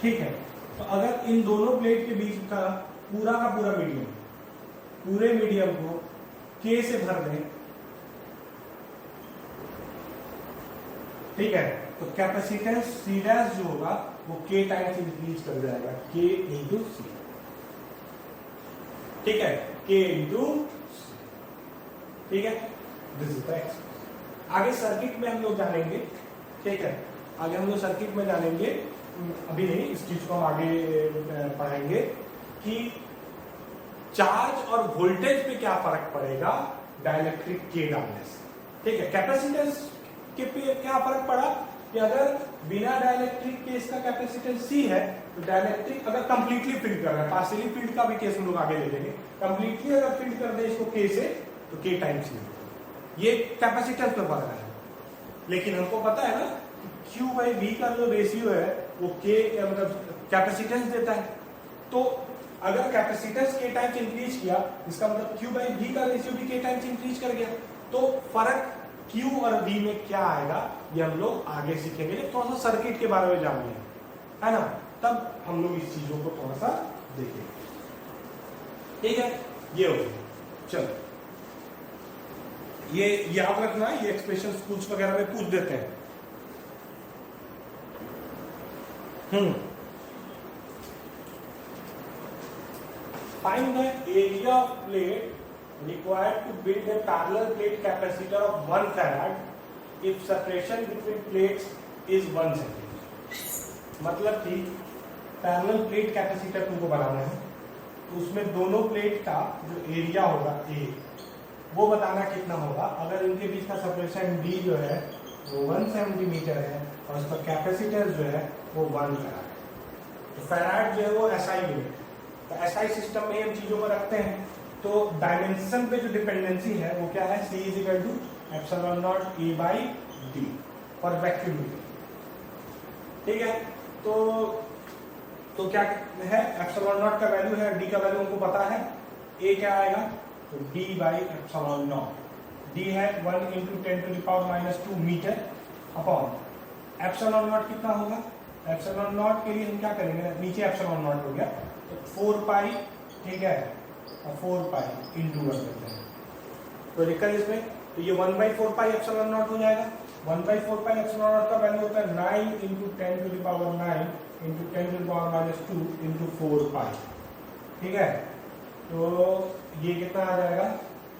ठीक है। तो अगर इन दोनों प्लेट के बीच का पूरा मीडियम, पूरे मीडियम को K से भर दें, ठीक है, तो कैपेसिटेंस C डैश जो होगा वो K टाइम्स इंक्रीज कर जाएगा, K इंटू C, ठीक है, K इंटू C, ठीक है। This is the expression. आगे सर्किट में हम लोग जानेंगे, ठीक है, आगे हम लोग सर्किट में जानेंगे अभी नहीं, इस चीज को हम आगे पढ़ाएंगे कि चार्ज और वोल्टेज पे क्या फर्क पड़ेगा डाइलेक्ट्रिक के डालने से। ठीक है, कैपेसिटेंस के पे क्या फर्क पड़ा कि अगर बिना डाइलेक्ट्रिक के इसका कैपेसिटेंस C है तो डाइलेक्ट्रिक अगर कंप्लीटली फील्ड कर रहा है, पार्शियली फील्ड का भी केस हम लोग आगे ले लेंगे, कंप्लीटली अगर फील्ड कर दे इसको K से तो K टाइम्स C, ये कैपेसिटेंस पे फर्क है। लेकिन हमको पता है ना कि Q बाई V का जो रेशियो है वो K मतलब कैपेसिटेंस देता है, तो अगर कैपेसिटेंस K टाइम्स इंक्रीज किया इसका मतलब Q बाई V का रेशियो भी K टाइम्स इंक्रीज कर गया, तो फर्क Q और V में क्या आएगा ये हम लोग आगे सीखेंगे। थोड़ा सा सर्किट के बारे में जानेंगे, है ना, तब हम लोग इस चीजों को थोड़ा सा देखेंगे। ठीक है, ये हो गया। चलो, ये याद रखना, ये एक्सप्रेशन स्कूल्स वगैरह में पूछ देते हैं। Find the area of plate required to build a parallel plate capacitor of 1 farad if separation between plates is 1 centimeter। मतलब कि पैरेलल प्लेट कैपेसिटर तुमको बनाना है, तो उसमें दोनों प्लेट का जो एरिया होगा A वो बताना कितना होगा। अगर इनके बीच का सेपरेशन D जो है वो 1 सेंटीमीटर है और उसका कैपेसिटर जो है वो 1 फैराड है, तो फैराड जो है वो SI यूनिट, तो SI सिस्टम में हम चीजों को रखते हैं। तो डायमेंशन पे जो डिपेंडेंसी है वो क्या है, C is equal to epsilon naught A by D for vacuum metre. ठीक है, तो क्या है, एप्सिलॉन नॉट का वैल्यू है, D का वैल्यू हमको पता है, A क्या आएगा तो D by epsilon naught, D है 1 into 10⁻⁻² metre upon epsilon naught कितना होगा, एप्सिलॉन नॉट के लिए हम क्या करेंगे, नीचे एप्सिलॉन नॉट हो गया तो 4 पाई, ठीक है, और 4 पाई इंटू 1 करते हैं तो लिखा है इसमें, तो ये 1/4 पाई एप्सिलॉन नॉट हो जाएगा। 1/4 पाई एप्सिलॉन नॉट का वैल्यू होता है 9 इंटू 10⁻⁹ इंटू 10⁻² इंटू 4 पाई। ठीक है, तो ये कितना आ जाएगा,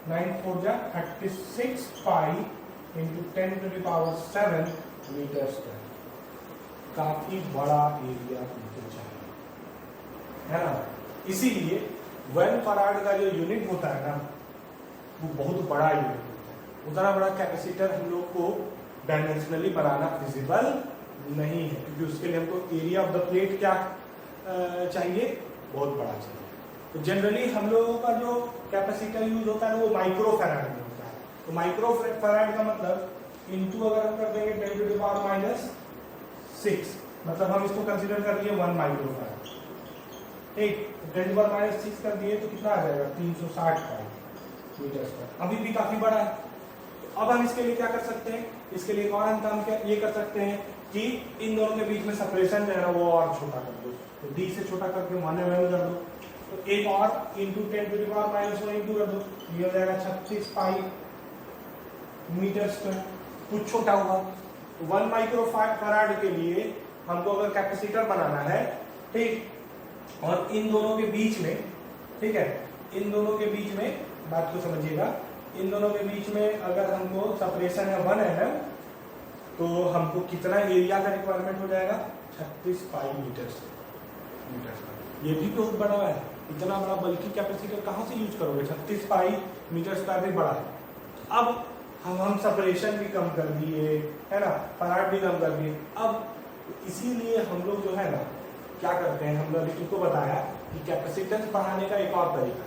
9 4 जा 36 पाई इंटू 10⁻⁷ मीटर स्क्वायर। काफी बड़ा एरिया मुझे चाहिए, है ना, इसीलिए 1 फराड का जो यूनिट होता है ना वो बहुत बड़ा यूनिट होता है। उतना बड़ा कैपेसिटर हम लोग को डायमेंशनली बनाना फिजिबल नहीं है, क्योंकि उसके लिए हमको एरिया ऑफ द प्लेट क्या चाहिए, बहुत बड़ा चाहिए। तो जनरली हम लोगों का जो कैपेसिटर यूज होता है वो माइक्रो फैराड में होता है। तो माइक्रो फैराड का मतलब इनटू अगर हम कर देंगे 10⁻⁶, मतलब हम इसको कंसीडर कर लिए 1 माइक्रो फैराड। ठीक, 10⁻⁶ कर दिए तो कितना आ जाएगा, 360 पाई मीटर स्क्वायर, अभी भी काफी बड़ा है। तो अब हम इसके लिए क्या कर सकते हैं, इसके लिए और हम काम क्या ये कर सकते हैं कि इन दोनों के बीच में सेपरेशन जो है ना वो और छोटा कर दो, तो D से छोटा करके 1 कर दो, तो एक और इंटू 10⁻⁻1 इंटू कर दो, ये हो जाएगा 36 पाई मीटर स्क्वायर, कुछ छोटा हुआ। तो 1 माइक्रो फैराड के लिए हमको अगर कैपेसिटर बनाना है, ठीक, और इन दोनों के बीच में, ठीक है, इन दोनों के बीच में बात को समझिएगा, इन दोनों के बीच में अगर हमको सेपरेशन है 1 mm, तो हमको कितना एरिया का रिक्वायरमेंट हो जाएगा, 36 पाई मीटर। ये भी बहुत बड़ा है, इतना बड़ा बल्कि कैपेसिटर कहाँ से यूज करोगे, 36 पाई मीटर स्क्वायर भी बड़ा है। अब हम सेपरेशन भी कम कर दिए, है ना, फराड भी कम कर दिए। अब इसीलिए हम लोग जो है ना क्या करते हैं, हम लोग तुमको बताया कि कैपेसिटेंस बढ़ाने का एक और तरीका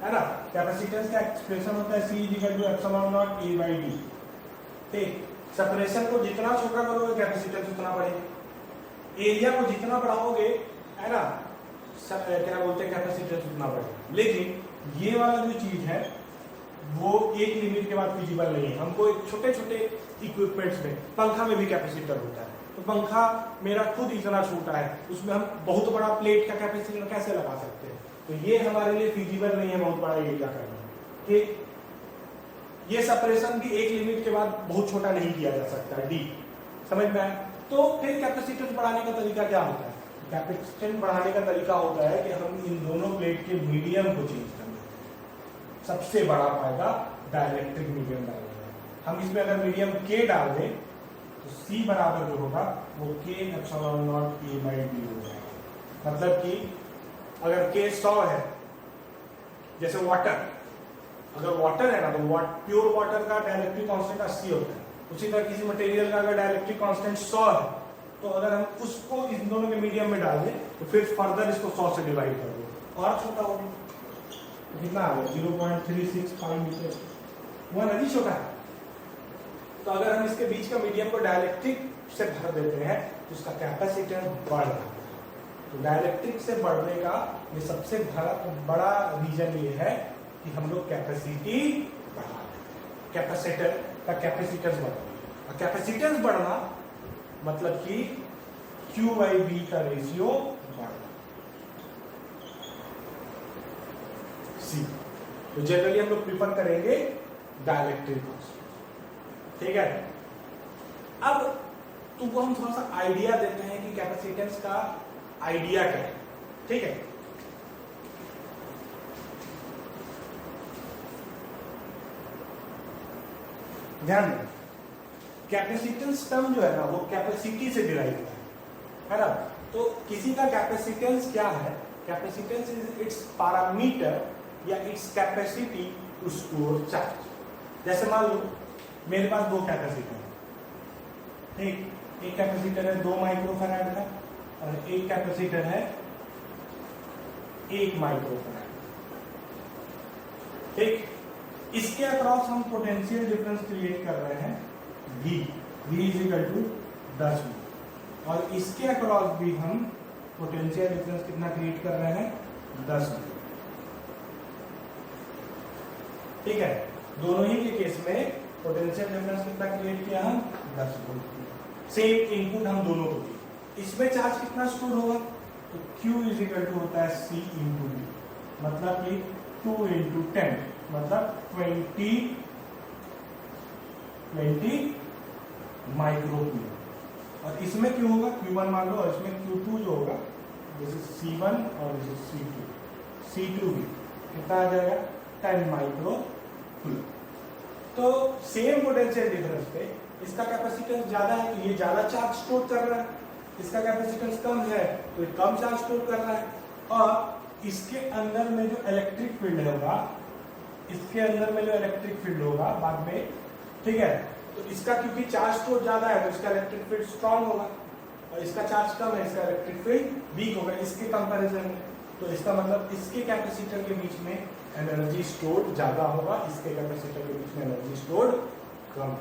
है ना, कैपेसिटेंस का एक्सप्रेशन होता है C equal to epsilon naught A by D। ठीक, सेपरेशन को जितना छोटा करोगे कैपेसिटेंस उतना बढ़ेगा, एरिया को जितना बढ़ाओगे, है ना, क्या बोलते हैं, कैपेसिटेंस उतना बढ़ेगा। लेकिन ये वाला जो चीज है वो एक लिमिट के बाद फिजिबल नहीं है। हमको एक छोटे छोटे इक्विपमेंट्स में, पंखा में भी कैपेसिटर होता है, तो पंखा मेरा खुद इतना छोटा है, उसमें हम बहुत बड़ा प्लेट का कैपेसिटर कैसे लगा सकते हैं, तो ये हमारे लिए फिजिबल नहीं है बहुत बड़ा एरिया करना। ठीक, ये सेपरेशन भी एक लिमिट के बाद बहुत छोटा नहीं किया जा सकता, D समझ में आया। तो फिर कैपेसिटेंस बढ़ाने का तरीका क्या होता है, कैपेसिटेंस बढ़ाने का तरीका होता है कि हम इन दोनों प्लेट के मीडियम को चेंज कर दें। सबसे बड़ा फायदा डाइलेक्ट्रिक मीडियम डालने का। हम इसमें अगर मीडियम K डाल दें तो C बराबर जो होगा वो K epsilon naught A by B हो जाएगा। मतलब कि अगर K 100 है, जैसे वाटर, अगर वाटर है ना तो प्योर वाटर का डाइलेक्ट्रिक कांस्टेंट 80 होता है, उसी तरह किसी मटेरियल का अगर डाइलेक्ट्रिक कांस्टेंट 100 है तो अगर हम उसको इन दोनों के मीडियम में डाल दें तो फिर फर्दर इसको 100 से डिवाइड कर दो और छोटा हो गया, तो कितना आ गया 0.365 मीटर, वो नदी छोटा है। तो अगर हम इसके बीच का मीडियम को डाइलेक्ट्रिक से भर देते हैं तो उसका कैपेसिटर बढ़ रहा है। तो डाइलेक्ट्रिक से बढ़ने का ये सबसे बड़ा रीजन ये है कि हम लोग कैपेसिटी बढ़ा देते हैं, कैपेसिटर का कैपेसिटेंस बढ़ा, कैपेसिटेंस बढ़ना मतलब कि Q बाई B का रेशियो बढ़ना। C तो जनरली हम लोग प्रिफर करेंगे डाइलेक्ट्रिक कांस्टेंट, ठीक है। अब तुमको हम थोड़ा सा आइडिया देते हैं कि कैपेसिटेंस का आइडिया क्या है, ठीक है। ध्यान दें, कैपेसिटेंस टर्म जो है ना वो कैपेसिटी से डिराइव होता है ना। तो किसी का कैपेसिटेंस क्या है, कैपेसिटेंस इज इट्स पैरामीटर या its capacity to store charge. जैसे मान लो मेरे पास दो कैपेसिटर है, ठीक, एक कैपेसिटर है 2 माइक्रोफैराड का और एक कैपेसिटर है 1 माइक्रोफैराड, ठीक। इसके अक्रॉस हम पोटेंशियल डिफरेंस क्रिएट कर रहे हैं V is equal to 10 V, और इसके अक्रॉस भी हम पोटेंशियल डिफरेंस कितना क्रिएट कर रहे हैं 10 V, ठीक है। दोनों ही के केस में पोटेंशियल डिफरेंस कितना क्रिएट किया हम 10 वोल्ट, सेम इनपुट हम दोनों को दिए। इसमें चार्ज कितना स्टोर होगा तो Q इज इक्वल टू होता है C इंटू V, मतलब कि 2 इंटू 10 मतलब 20 माइक्रोकूलम। और इसमें क्यों होगा Q1 मान लो, और इसमें Q2 जो होगा जैसे C1 और जैसे C2 भी कितना आ जाएगा 10 माइक्रोकूलम। तो सेम पोटेंशियल डिफरेंस पे इसका कैपेसिटेंस ज्यादा है तो ये ज्यादा चार्ज स्टोर कर रहा है, इसका कैपेसिटेंस कम है तो ये कम चार्ज स्टोर कर रहा है। और इसके अंदर में जो इलेक्ट्रिक फील्ड होगा, इसके अंदर में जो इलेक्ट्रिक फील्ड होगा बाद में, ठीक है, तो इसका क्योंकि चार्ज स्टोर ज्यादा है तो इसका इलेक्ट्रिक फील्ड स्ट्रांग होगा, और इसका चार्ज कम है इसका इलेक्ट्रिक फील्ड वीक होगा इसके कंपैरिजन में। तो इसका मतलब इसके कैपेसिटर के बीच में एनर्जी स्टोर ज्यादा होगा, इसके कैपेसिटर के बीच में एनर्जी स्टोर कम,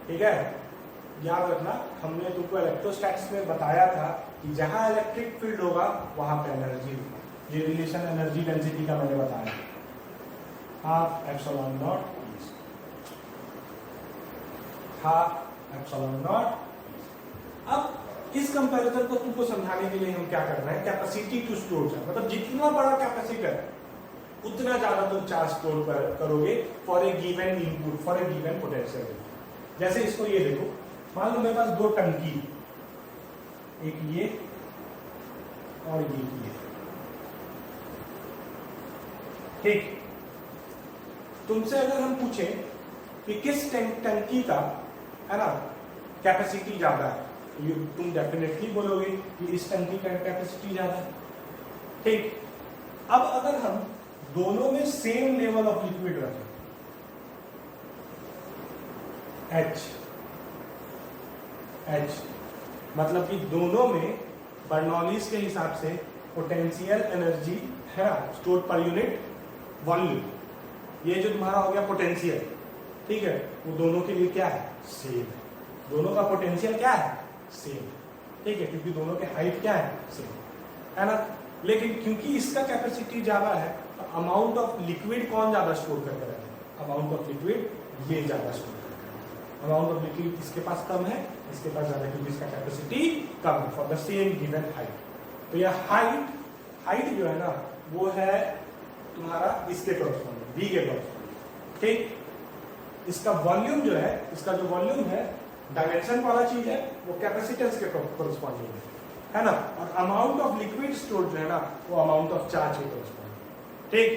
ठीक है। याद रखना, हमने तुमको इलेक्ट्रोस्टैटिक्स में बताया था कि जहां इलेक्ट्रिक फील्ड होगा वहां पे एनर्जी होगा। ये रिलेशन एनर्जी डेंसिटी का मैंने बताया, half epsilon not half epsilon not. अब इस कंपैरिजन को तुमको समझाने के लिए हम क्या कर रहे हैं, कैपेसिटी टू स्टोर चार्ज, मतलब जितना बड़ा कैपेसिटर उतना ज्यादा तुम चार्ज स्टोर करोगे for a given input, for a given potential. जैसे इसको ये देखो, मान लो मेरे पास दो टंकी, एक ये और ये, ठीक। तुमसे अगर हम पूछें कि किस टंकी का है ना कैपेसिटी ज्यादा है, तो तुम डेफिनेटली बोलोगे कि इस टंकी का कैपेसिटी ज्यादा है, ठीक। अब अगर हम दोनों में सेम लेवल ऑफ लिक्विड रखें H, मतलब कि दोनों में बर्नौलीज के हिसाब से पोटेंशियल एनर्जी है ना स्टोर पर यूनिट वॉल्यूम, ये जो तुम्हारा हो गया पोटेंशियल, ठीक है, वो दोनों के लिए क्या है सेम है, दोनों का पोटेंशियल क्या है सेम, ठीक है, क्योंकि दोनों के हाइट क्या है सेम है ना। लेकिन क्योंकि इसका कैपेसिटी ज्यादा है तो अमाउंट ऑफ लिक्विड कौन ज्यादा स्टोर करके रखेगा, अमाउंट ऑफ लिक्विड ये ज्यादा स्टोर करके, अमाउंट ऑफ लिक्विड इसके पास कम है, इसके पास ज्यादा, क्योंकि इसका कैपेसिटी कम है for the same given height. तो यह हाइट जो है ना वो है तुम्हारा इसके कॉरस्पॉन्डिंग, बी के कॉरस्पॉन्डिंग, ठीक। इसका वॉल्यूम जो है, इसका जो वॉल्यूम है डायमेंशन वाला चीज है वो कैपेसिटेंस के कॉरस्पॉन्डिंग है ना, और अमाउंट ऑफ लिक्विड स्टोर जो है ना वो अमाउंट ऑफ चार्ज के कॉरस्पॉन्डिंग, ठीक।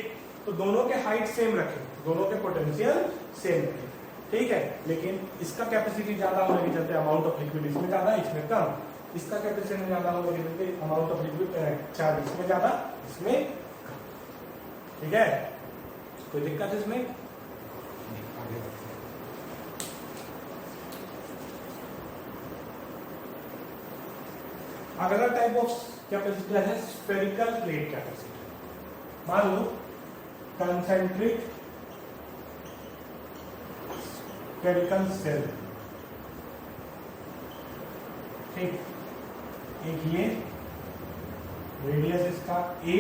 तो दोनों के हाइट सेम रखें, दोनों के पोटेंशियल सेम रखें, ठीक है, लेकिन इसका कैपेसिटी ज्यादा होने के चलते अमाउंट ऑफ लिक्विड इसमें ज्यादा, इसमें कम। इसका कैपेसिटी ज्यादा होने के चलते अमाउंट ऑफ लिक्विड चार्ज इसमें ज्यादा, इसमें कम। ठीक है, कोई दिक्कत इसमें? आगे बढ़ते हैं। अगला टाइप ऑफ कैपेसिटर है स्फेरिकल प्लेट कैपेसिटर। मान लो कंसेंट्रिक स्फेरिकल सेल, ठीक, एक ये रेडियस इसका a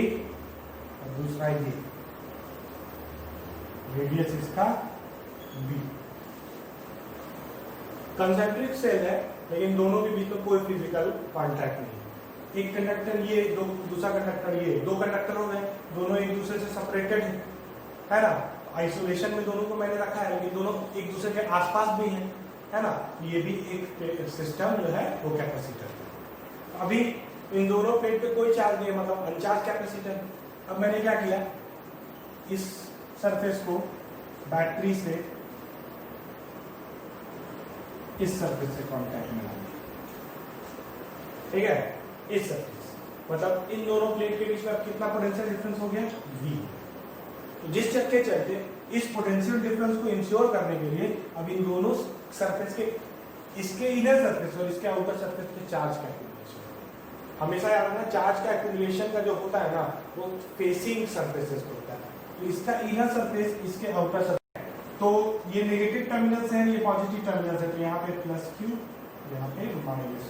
और दूसरा ये रेडियस इसका b। कंसेंट्रिक सेल है, लेकिन दोनों के बीच में कोई फिजिकल कॉन्टैक्ट नहीं। एक कंडक्टर ये, दूसरा कंडक्टर ये, दो कंडक्टर हो गए, दोनों एक दूसरे से सेपरेटेड है ना। आइसोलेशन में दोनों को मैंने रखा है, लेकिन दोनों एक दूसरे के आसपास भी है ना। ये भी एक सिस्टम जो है वो कैपेसिटर। अभी इन दोनों प्लेट पे कोई चार्ज नहीं है, मतलब अनचार्ज कैपेसिटर। अब मैंने क्या किया, इस सरफेस को बैटरी से इस सरफेस से कांटेक्ट में लाना, ठीक है, इस सरफेस, मतलब इन दोनों प्लेट के बीच में कितना पोटेंशियल डिफरेंस हो गया, V। तो जिस चक्के चलते इस पोटेंशियल डिफरेंस को इंश्योर करने के लिए अब इन दोनों सरफेस के, इसके इनर सरफेस और इसके आउटर सरफेस पे चार्ज का एक्यूमुलेशन। हमेशा याद रखना, चार्ज का एक्यूमुलेशन का जो होता है ना, वो फेसिंग सरफेसेस पे होता है। तो इसका इनर सरफेस, इसके आउटर सरफेस, तो ये नेगेटिव टर्मिनल्स हैं, ये पॉजिटिव टर्मिनल्स है, तो यहाँ पे प्लस Q, यहाँ पे माइनस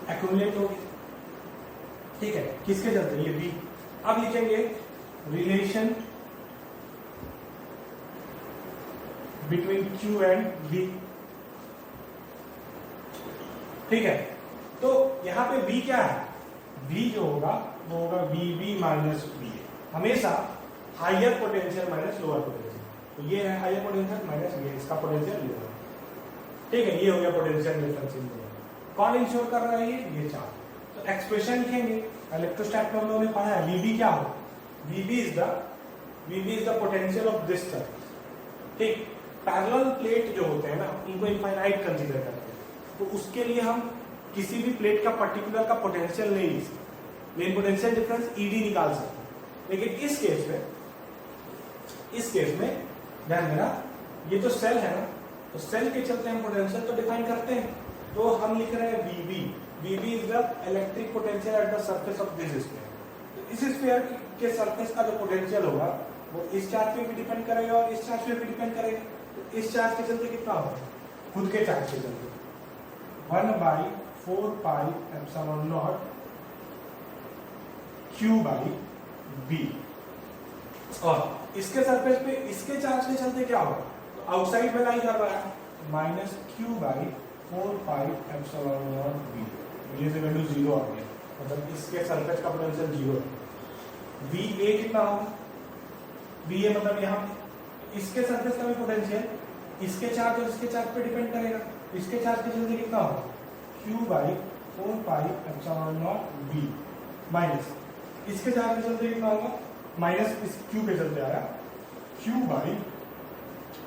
एक्यूमुलेट हो गया। ठीक है, किसके चलते, ये V। अब लिखेंगे relation between Q and V। ठीक है, तो यहाँ पे V क्या है, V जो होगा वो होगा VB माइनस VA, हमेशा higher potential minus lower potential. तो ये है हायर पोटेंशियल माइनस ये इसका पोटेंशियल लोअर। ठीक है, ये हो गया पोटेंशियल डिफरेंस इन दोनों। कौन इंश्योर कर रहा है, ये चार्ज। तो एक्सप्रेशन लिखेंगे, इलेक्ट्रोस्टैटिक में हम लोगों ने पढ़ा है VB क्या हो, VB is the potential of this surface. ठीक, पैरेलल प्लेट जो होते हैं ना, उनको इनफाइनाइट कंसीडर करते हैं, तो उसके लिए हम किसी भी प्लेट का पर्टिकुलर का पोटेंशियल नहीं लिख सकते, लेकिन पोटेंशियल डिफरेंस ED निकाल सकते हैं। लेकिन इस केस में ध्यान देना, ये तो सेल है ना, तो सेल के चलते हम पोटेंशियल तो डिफाइन करते हैं। तो हम लिख रहे हैं VB is the electric potential at the surface of this sphere. तो इस स्फीयर के सरफेस का जो पोटेंशियल होगा वो इस चार्ज पे भी डिपेंड करेगा और इस चार्ज पे भी डिपेंड करेगा। तो इस चार्ज के चलते कितना होगा, खुद के चार्ज के चलते 1/4 पाई epsilon not Q by B। और इसके सरफेस पे इसके चार्ज के चलते क्या होगा, तो आउटसाइड में लाई कर रहा है, minus Q by 4 pi epsilon not B। ये से वैल्यू 0 आ गया, मतलब इसके सरफेस का पोटेंशियल 0 है। VA कितना होगा, VA मतलब यहाँ इसके सरफेस का भी पोटेंशियल इसके चार्ज और इसके चार्ज पे डिपेंड करेगा। इसके चार्ज के चलते कितना होगा, Q by 4 pi epsilon not B minus इसके चार्ज के चलते कितना होगा, माइनस इस Q के चलते आया Q by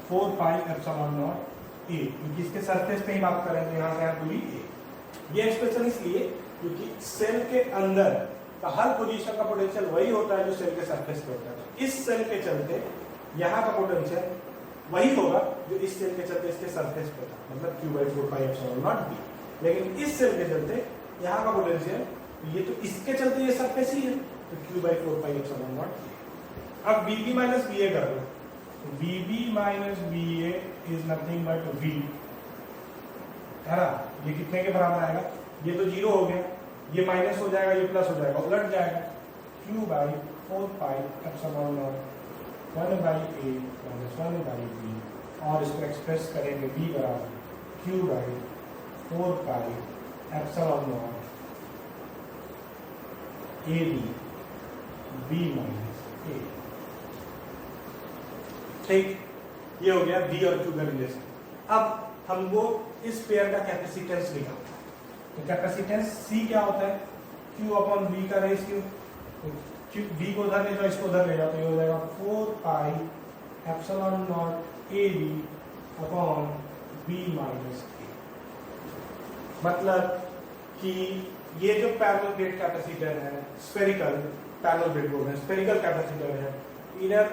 4 pi epsilon naught A, क्योंकि इसके सरफेस पे ही बात करें तो यहाँ से है पूरी A। ये एक्सप्रेशन इसलिए क्योंकि सेल के अंदर का हर पोजीशन का पोटेंशियल वही होता है जो सेल के सरफेस पे होता है। इस सेल के चलते यहाँ का पोटेंशियल वही होगा जो इस सेल के चलते इसके सरफेस पे था, मतलब Q by 4 pi epsilon not B। लेकिन इस सेल के चलते यहाँ का पोटेंशियल, ये तो इसके चलते ये सरफेस ही है, तो Q by 4 pi epsilon not B। अब VB माइनस VA कर लो, VB minus VA is nothing but V, है ना। ये कितने के बराबर आएगा, ये तो 0 हो गया, ये माइनस हो जाएगा, ये प्लस हो जाएगा, उलट जाएगा। Q by 4 pi epsilon not 1 by A minus 1 by B, और इसको एक्सप्रेस करेंगे B बराबर Q by 4 pi epsilon naught AB B minus A। ठीक, ये हो गया V और Q का रिलेशन। अब हमको इस पेयर का कैपेसिटेंस निकालना है, तो कैपेसिटेंस C क्या होता है, Q अपॉन V का रेशियो। तो V को उधर ले जाओ, इसको उधर ले जाओ, तो ये हो जाएगा 4 pi epsilon naught AB upon B minus A. मतलब कि ये जो पैरेलल प्लेट कैपेसिटर है, स्फेरिकल पैरेलल प्लेट बोल रहे हैं, स्फेरिकल कैपेसिटर है, इनर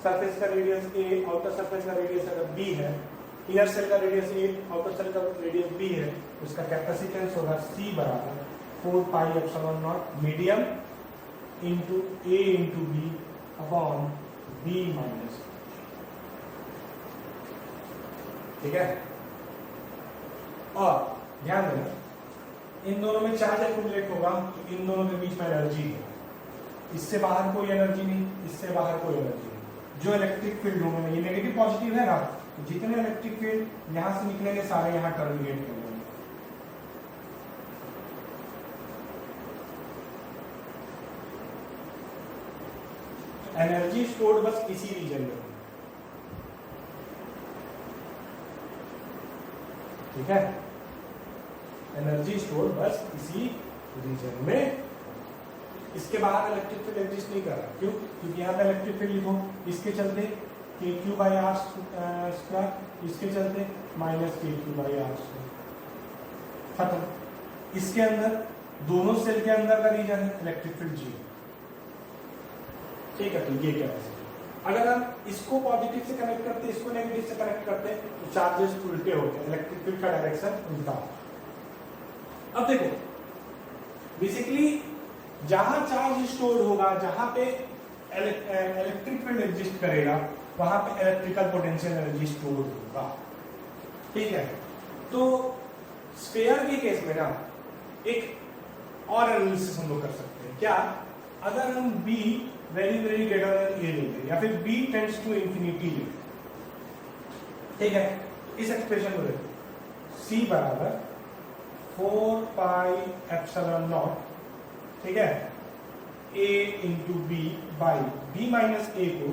सरफेस का रेडियस ए, आउटर सरफेस का रेडियस अगर बी है, इनर सेल का रेडियस ए, आउटर सेल का रेडियस बी है, उसका कैपेसिटेंस होगा सी बराबर 4 pi epsilon naught medium into A into B upon B minus. ठीक है, और ध्यान देना इन दोनों में चार्ज एक्यूमुलेट होगा तो इन दोनों के बीच में एनर्जी है, इससे बाहर कोई एनर्जी नहीं, इससे बाहर कोई एनर्जी नहीं। जो इलेक्ट्रिक फील्ड होंगे, ये नेगेटिव पॉजिटिव है ना, जितने इलेक्ट्रिक फील्ड यहां से निकलेंगे सारे यहां टर्मिनेट कर देंगे। एनर्जी स्टोर्ड बस इसी रीजन में, ठीक है, एनर्जी स्टोर बस इसी रीजन में, इसके बाहर इलेक्ट्रिक फील्ड एग्जिस्ट नहीं कर रहा। क्यों? क्योंकि यहाँ पे इलेक्ट्रिक फील्ड लिखो, इसके चलते के क्यू बाई आर स्क्वायर, इसके चलते माइनस के क्यू बाई आर स्क्वायर, खत्म। इसके अंदर दोनों सेल के अंदर का रीजन है इलेक्ट्रिक फील्ड जीरो। ठीक है, तो ये क्या है, अगर हम इसको पॉजिटिव से कनेक्ट करते, इसको नेगेटिव से कनेक्ट करते तो चार्जेस उल्टे होते हैं, इलेक्ट्रिक फील्ड का डायरेक्शन उल्टा होता। अब देखो बेसिकली जहां चार्ज स्टोर होगा, जहां पे इलेक्ट्रिक फील्ड एग्जिस्ट करेगा, वहां पे इलेक्ट्रिकल पोटेंशियल एनर्जी स्टोर होगा। ठीक है, तो स्फीयर के केस में ना एक और एनालिसिस हम लोग कर सकते हैं। क्या? अगर हम B very very greater than A लेते या फिर B टेंड्स टू इंफिनिटी लेते, ठीक है, इस एक्सप्रेशन को देखो, C बराबर 4 पाई एप्सिलॉन नॉट, ठीक है, A into B by B minus A को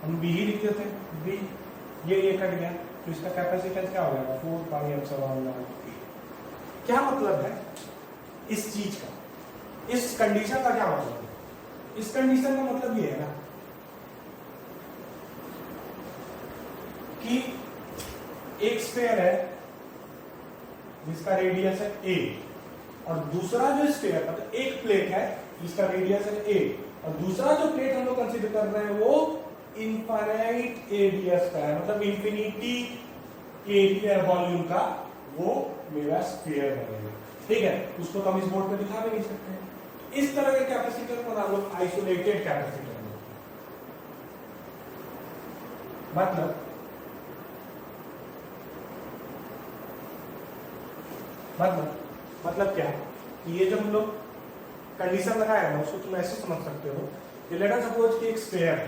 हम B ही लिखते थे, B ये कट गया तो इसका कैपेसिटेंस क्या हो जाएगा 4 पाई एप्सिलॉन नॉट A। क्या मतलब है इस चीज का, इस कंडीशन का क्या मतलब है? इस कंडीशन का मतलब ये है ना कि एक स्फीयर है जिसका रेडियस है a, और दूसरा जो स्फीयर मतलब एक प्लेट है जिसका रेडियस है a, और दूसरा जो प्लेट हम लोग कंसीडर कर रहे हैं वो इनफाइनाइट एरिया का है, मतलब इंफिनिटी एरिया वॉल्यूम का वो मेरा स्फीयर बनेगा। ठीक है, उसको तो हम इस बोर्ड पे दिखा भी नहीं सकते हैं। इस तरह के कैपेसिटर को हम लोग आइसोलेटेड कैपेसिटर मतलब क्या कि ये जो हम लोग कंडीशन लगाया है उसको तुम ऐसे समझ सकते हो कि लेट अस सपोज कि एक स्फीयर है,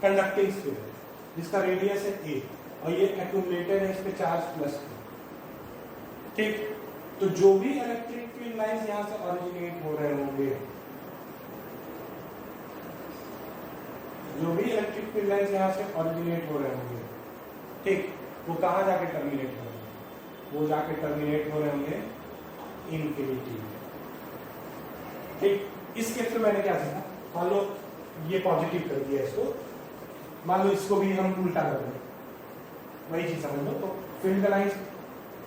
कंडक्टिंग स्फीयर जिसका रेडियस है a और ये एक्यूमुलेटेड है, इस पे चार्ज प्लस। ठीक, तो जो भी इलेक्ट्रिक फील्ड लाइंस यहां से ओरिजिनेट हो रहे होंगे, जो भी इलेक्ट्रिक फील्ड लाइंस यहां से ओरिजिनेट हो रहे होंगे, ठीक, वो कहां जाके टर्मिनेट हो रहे हैं? वो जाके टर्मिनेट हो रहे होंगे इंफिनिटी। ठीक, इस केस में मैंने क्या सीखा, मान लो ये पॉजिटिव कर दिया इसको, मान लो इसको भी हम उल्टा कर दें, वही चीज समझ लो, तो फील्ड लाइंस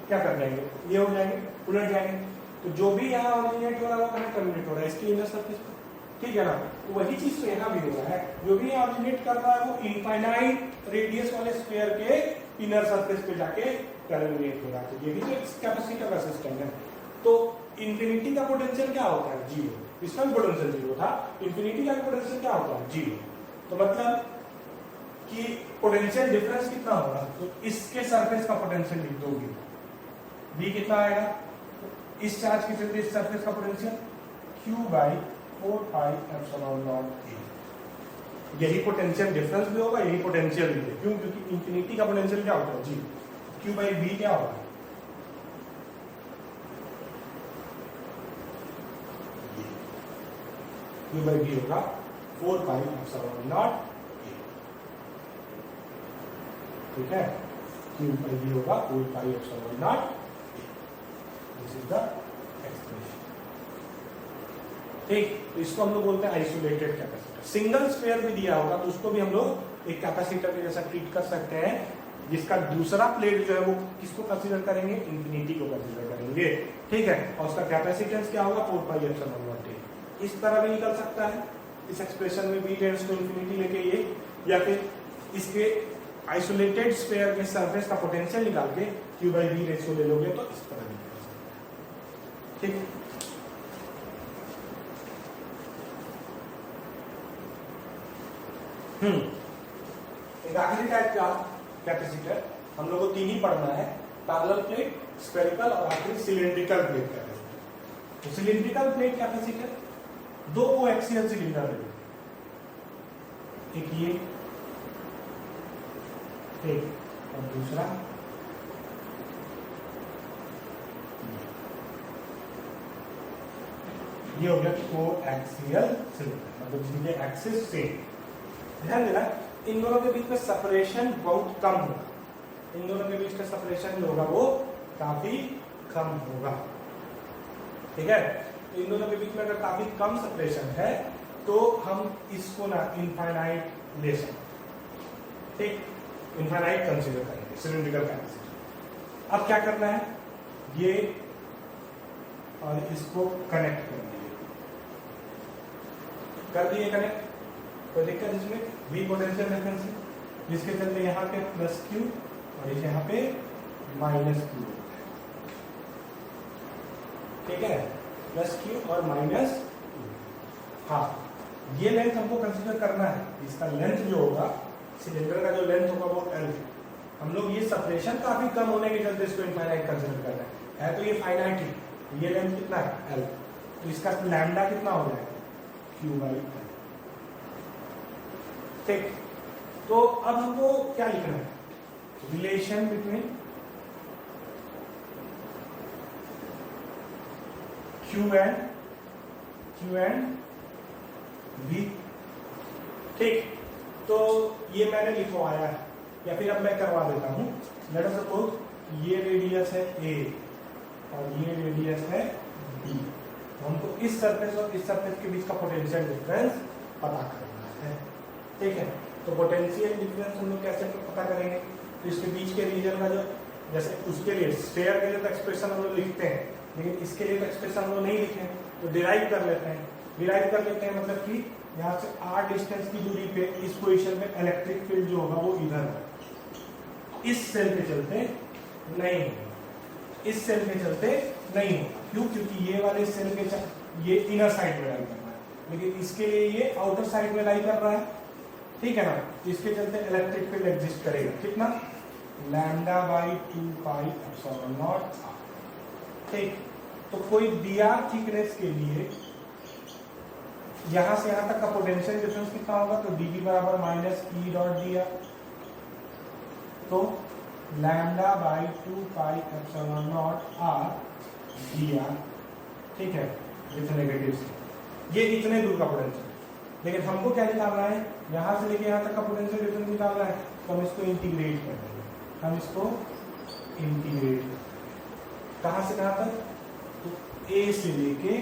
क्या कर जाएंगे, ये हो जाएंगे, उलट जाएंगे, तो जो भी यहाँ ओरिजिनेट हो रहा है वो कहाँ टर्मिनेट हो रहा है, इसकी इनर सरफेस पर। ठीक है ना, तो वही चीज तो यहाँ भी हो रहा है, जो भी ओरिजिनेट कर रहा है वो इनफाइनाइट रेडियस वाले स्फीयर के इनर सरफेस पे जाके टर्मिनेट हो रहा है। तो ये भी तो कैपेसिटर का सिस्टम है। तो इंफिनिटी का पोटेंशियल क्या होता है? जीरो। इसका भी पोटेंशियल जीरो था, इंफिनिटी का पोटेंशियल क्या होता है? जीरो। तो मतलब कि पोटेंशियल डिफरेंस कितना होगा, तो इसके सरफेस का पोटेंशियल लिख दोगे, बी कितना आएगा, तो इस चार्ज के चलते इस सरफेस का potential q by 4 pi epsilon naught a। यही पोटेंशियल डिफरेंस भी होगा, यही पोटेंशियल भी है। क्यों? क्योंकि इंफिनिटी का पोटेंशियल क्या होता है? जी, q बाई b क्या होगा? q बाई b होगा 4 पाई एप्सिलॉन नॉट a। ठीक है, q बाई b होगा 4 pi epsilon not. This is the expression. ठीक, तो इसको हम लोग बोलते हैं आइसोलेटेड कैपेसिटर। सिंगल स्फीयर भी दिया होगा तो उसको भी हम लोग एक कैपेसिटर के जैसा ट्रीट कर सकते हैं, जिसका दूसरा प्लेट जो है वो किसको कंसीडर करेंगे, इंफिनिटी को कंसीडर करेंगे, ठीक है, और उसका कैपेसिटेंस क्या होगा 4 पाई एप्सिलॉन नॉट ए। इस तरह भी निकल सकता है इस एक्सप्रेशन में v टेंड्स टू इंफिनिटी लेके ये, या फिर इसके आइसोलेटेड स्फीयर के सरफेस का पोटेंशियल निकाल के q बाई v रेशियो ले लोगे तो इस तरह निकल सकता है, ठीक है। एक आखिरी टाइप का कैपेसिटर हम लोग को 3 ही पढ़ना है, पैरेलल प्लेट, स्फेरिकल और आखिरी सिलिंड्रिकल प्लेट कैपेसिटर। तो cylindrical plate capacitor 2 coaxial cylinder है, एक ये, ठीक, और दूसरा ये हो गया कोएक्सियल सिलेंडर, मतलब जिनके एक्सिस सेम। ध्यान देना इन दोनों के बीच में सेपरेशन बहुत कम होगा, इन दोनों के बीच का सेपरेशन जो होगा वो काफी कम होगा, ठीक है। तो इन दोनों के बीच में अगर काफी कम सेपरेशन है तो हम इसको ना इनफाइनाइट ले सकते, ठीक, इनफाइनाइट कंसीडर करेंगे सिलिंड्रिकल कैपेसिटर। अब क्या करना है, ये और इसको कनेक्ट कर दिए कनेक्ट, तो दिक्कत इसमें v पोटेंशियल डिफरेंस है, जिसके चलते यहाँ पे प्लस q और यहाँ पे माइनस q, ठीक है, प्लस q और माइनस q। हाँ, ये लेंथ हमको कंसीडर करना है, इसका लेंथ जो होगा, सिलेंडर का जो लेंथ होगा वो l। हम लोग ये सेपरेशन काफी कम होने के चलते इसको इनफाइनाइट कंसीडर कर रहे हैं, तो ये फाइनाइट ही, ये लेंथ कितना है l, तो इसका लैम्डा कितना हो जाएगा q बाई l, ठीक। तो अब हमको क्या लिखना है, relation between Q and V, ठीक। तो ये मैंने लिखवाया है, या फिर अब मैं करवा देता हूं। लेट अस सपोज ये रेडियस है A और ये रेडियस है B, तो हमको इस सरफेस और इस सरफेस के बीच का पोटेंशियल डिफरेंस पता करना है, ठीक है। तो पोटेंशियल डिफरेंस हम लोग कैसे पता करेंगे, तो इसके बीच के रीजन का जो, जैसे उसके लिए स्फीयर के लिए तो एक्सप्रेशन हम लोग लिखते हैं, लेकिन इसके लिए तो एक्सप्रेशन हम लोग नहीं लिखे, तो डिराइव कर लेते हैं। डिराइव कर लेते हैं मतलब कि यहाँ से r डिस्टेंस की दूरी पे इस पोजीशन में इलेक्ट्रिक फील्ड जो होगा वो इधर है, इस सेल के चलते नहीं होगा, इस सेल के चलते नहीं होगा। क्यों? क्योंकि ये वाले सेल के ये इनर साइड में लाई कर रहा है, लेकिन इसके लिए ये आउटर साइड में लाई कर रहा है, ठीक है ना। इसके चलते इलेक्ट्रिक फील्ड एग्जिस्ट करेगा, कितना, lambda by 2 pi epsilon not, ठीक। तो कोई dr थिकनेस के लिए यहां से यहां तक का पोटेंशियल डिफरेंस कितना होगा, तो dv बराबर माइनस ई डॉट dr, तो lambda by 2 pi epsilon not r dr, ठीक है, विथ नेगेटिव से। ये इतने दूर का पोटेंशियल, लेकिन हमको क्या निकालना है, यहां से लेके यहां तक का पोटेंशियल डिफरेंस निकालना है, तो हम इसको इंटीग्रेट कर देंगे, हम इसको इंटीग्रेट कहां से कहां तक, तो A से लेके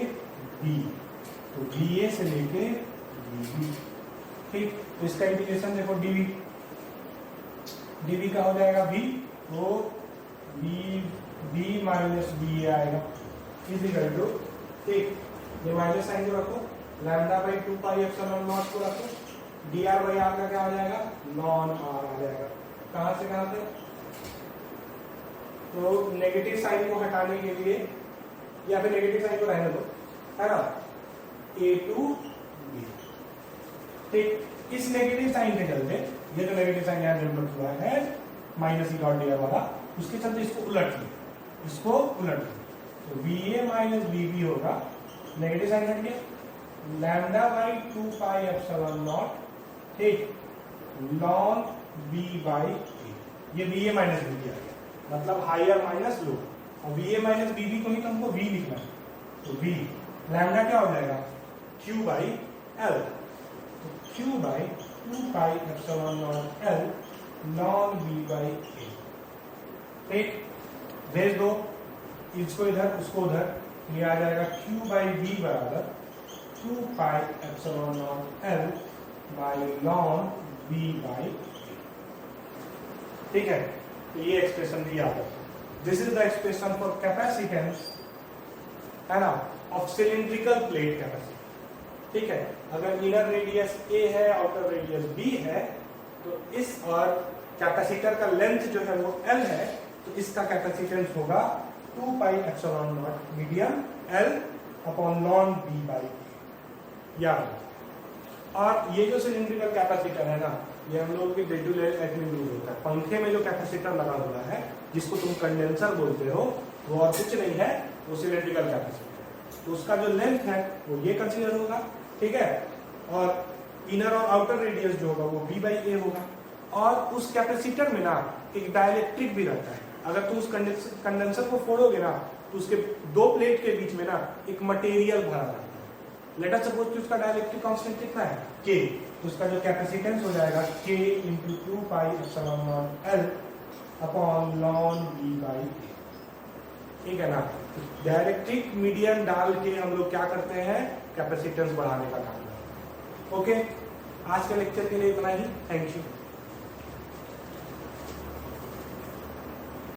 B, तो DA से लेके DB, ठीक। तो इसका इंटीग्रेशन देखो dv का हो जाएगा v, तो b माइनस बी आएगा, इजिकल टू, ठीक, ये माइनस साइन को रखो, lambda by 2 pi epsilon not को रखो, dr बाई r का क्या आ जाएगा, लॉन r आ जाएगा। कहां से कहां तक, तो नेगेटिव साइन को हटाने के लिए, या फिर नेगेटिव साइन को रहने दो, है ना, a टू b, ठीक। इस नेगेटिव साइन के चलते, ये जो नेगेटिव साइन यहाँ डेवलप हुआ है माइनस ई डॉट dr वाला, उसके चलते इसको उलट लिया, इसको उलट लिया, तो va माइनस bb होगा, नेगेटिव साइन हट गया, lambda by 2 pi epsilon not, ठीक, लॉन b बाई a, ये va माइनस bb आ गया, मतलब हायर माइनस लो, और va माइनस bb को ही तो हमको v लिखना है, तो v लैम्डा क्या हो जाएगा q बाई l, तो q by 2 pi epsilon naught l lawn b by a, ठीक। भेज दो इसको इधर, उसको उधर, ये आ जाएगा q बाई b बराबर 2 pi epsilon naught l by ln B by, ठीक है। तो ये एक्सप्रेशन भी याद रखो। This is the expression for capacitance, है ना, ऑफ सिलिंड्रिकल प्लेट कैपेसिटी, ठीक है। अगर इनर रेडियस ए है, आउटर रेडियस बी है, तो इस और कैपेसिटर का लेंथ जो है वो एल है, तो इसका कैपेसिटेंस होगा 2 pi epsilon naught medium L upon ln B by, याद। और ये जो सिलिंड्रिकल कैपेसिटर है ना, ये हम लोग के डे टू डे लाइफ में यूज होता है। पंखे में जो कैपेसिटर लगा हुआ है, जिसको तुम कंडेंसर बोलते हो, वो और कुछ नहीं है, वो सिलिंड्रिकल कैपेसिटर। तो उसका जो लेंथ है वो ये कंसीडर होगा, ठीक है। और इनर और आउटर रेडियस जो होगा वो बी बाई ए होगा। और उस कैपेसिटर में ना एक डाइलेक्ट्रिक भी रहता है। अगर तुम उस कंडेंसर को फोड़ोगे ना, तो उसके दो प्लेट के बीच में ना एक मटेरियल भरा रहता है। लेट अस सपोज कि उसका डाइलेक्ट्रिक कांस्टेंट कितना है, के। तो उसका जो कैपेसिटेंस हो जाएगा K into 2 pi epsilon naught L upon ln B by, ठीक है ना। डायरेक्ट्रिक मीडियम डाल के हम लोग क्या करते हैं, कैपेसिटेंस बढ़ाने का काम करते हैं। ओके, आज के लेक्चर के लिए इतना ही। Thank you.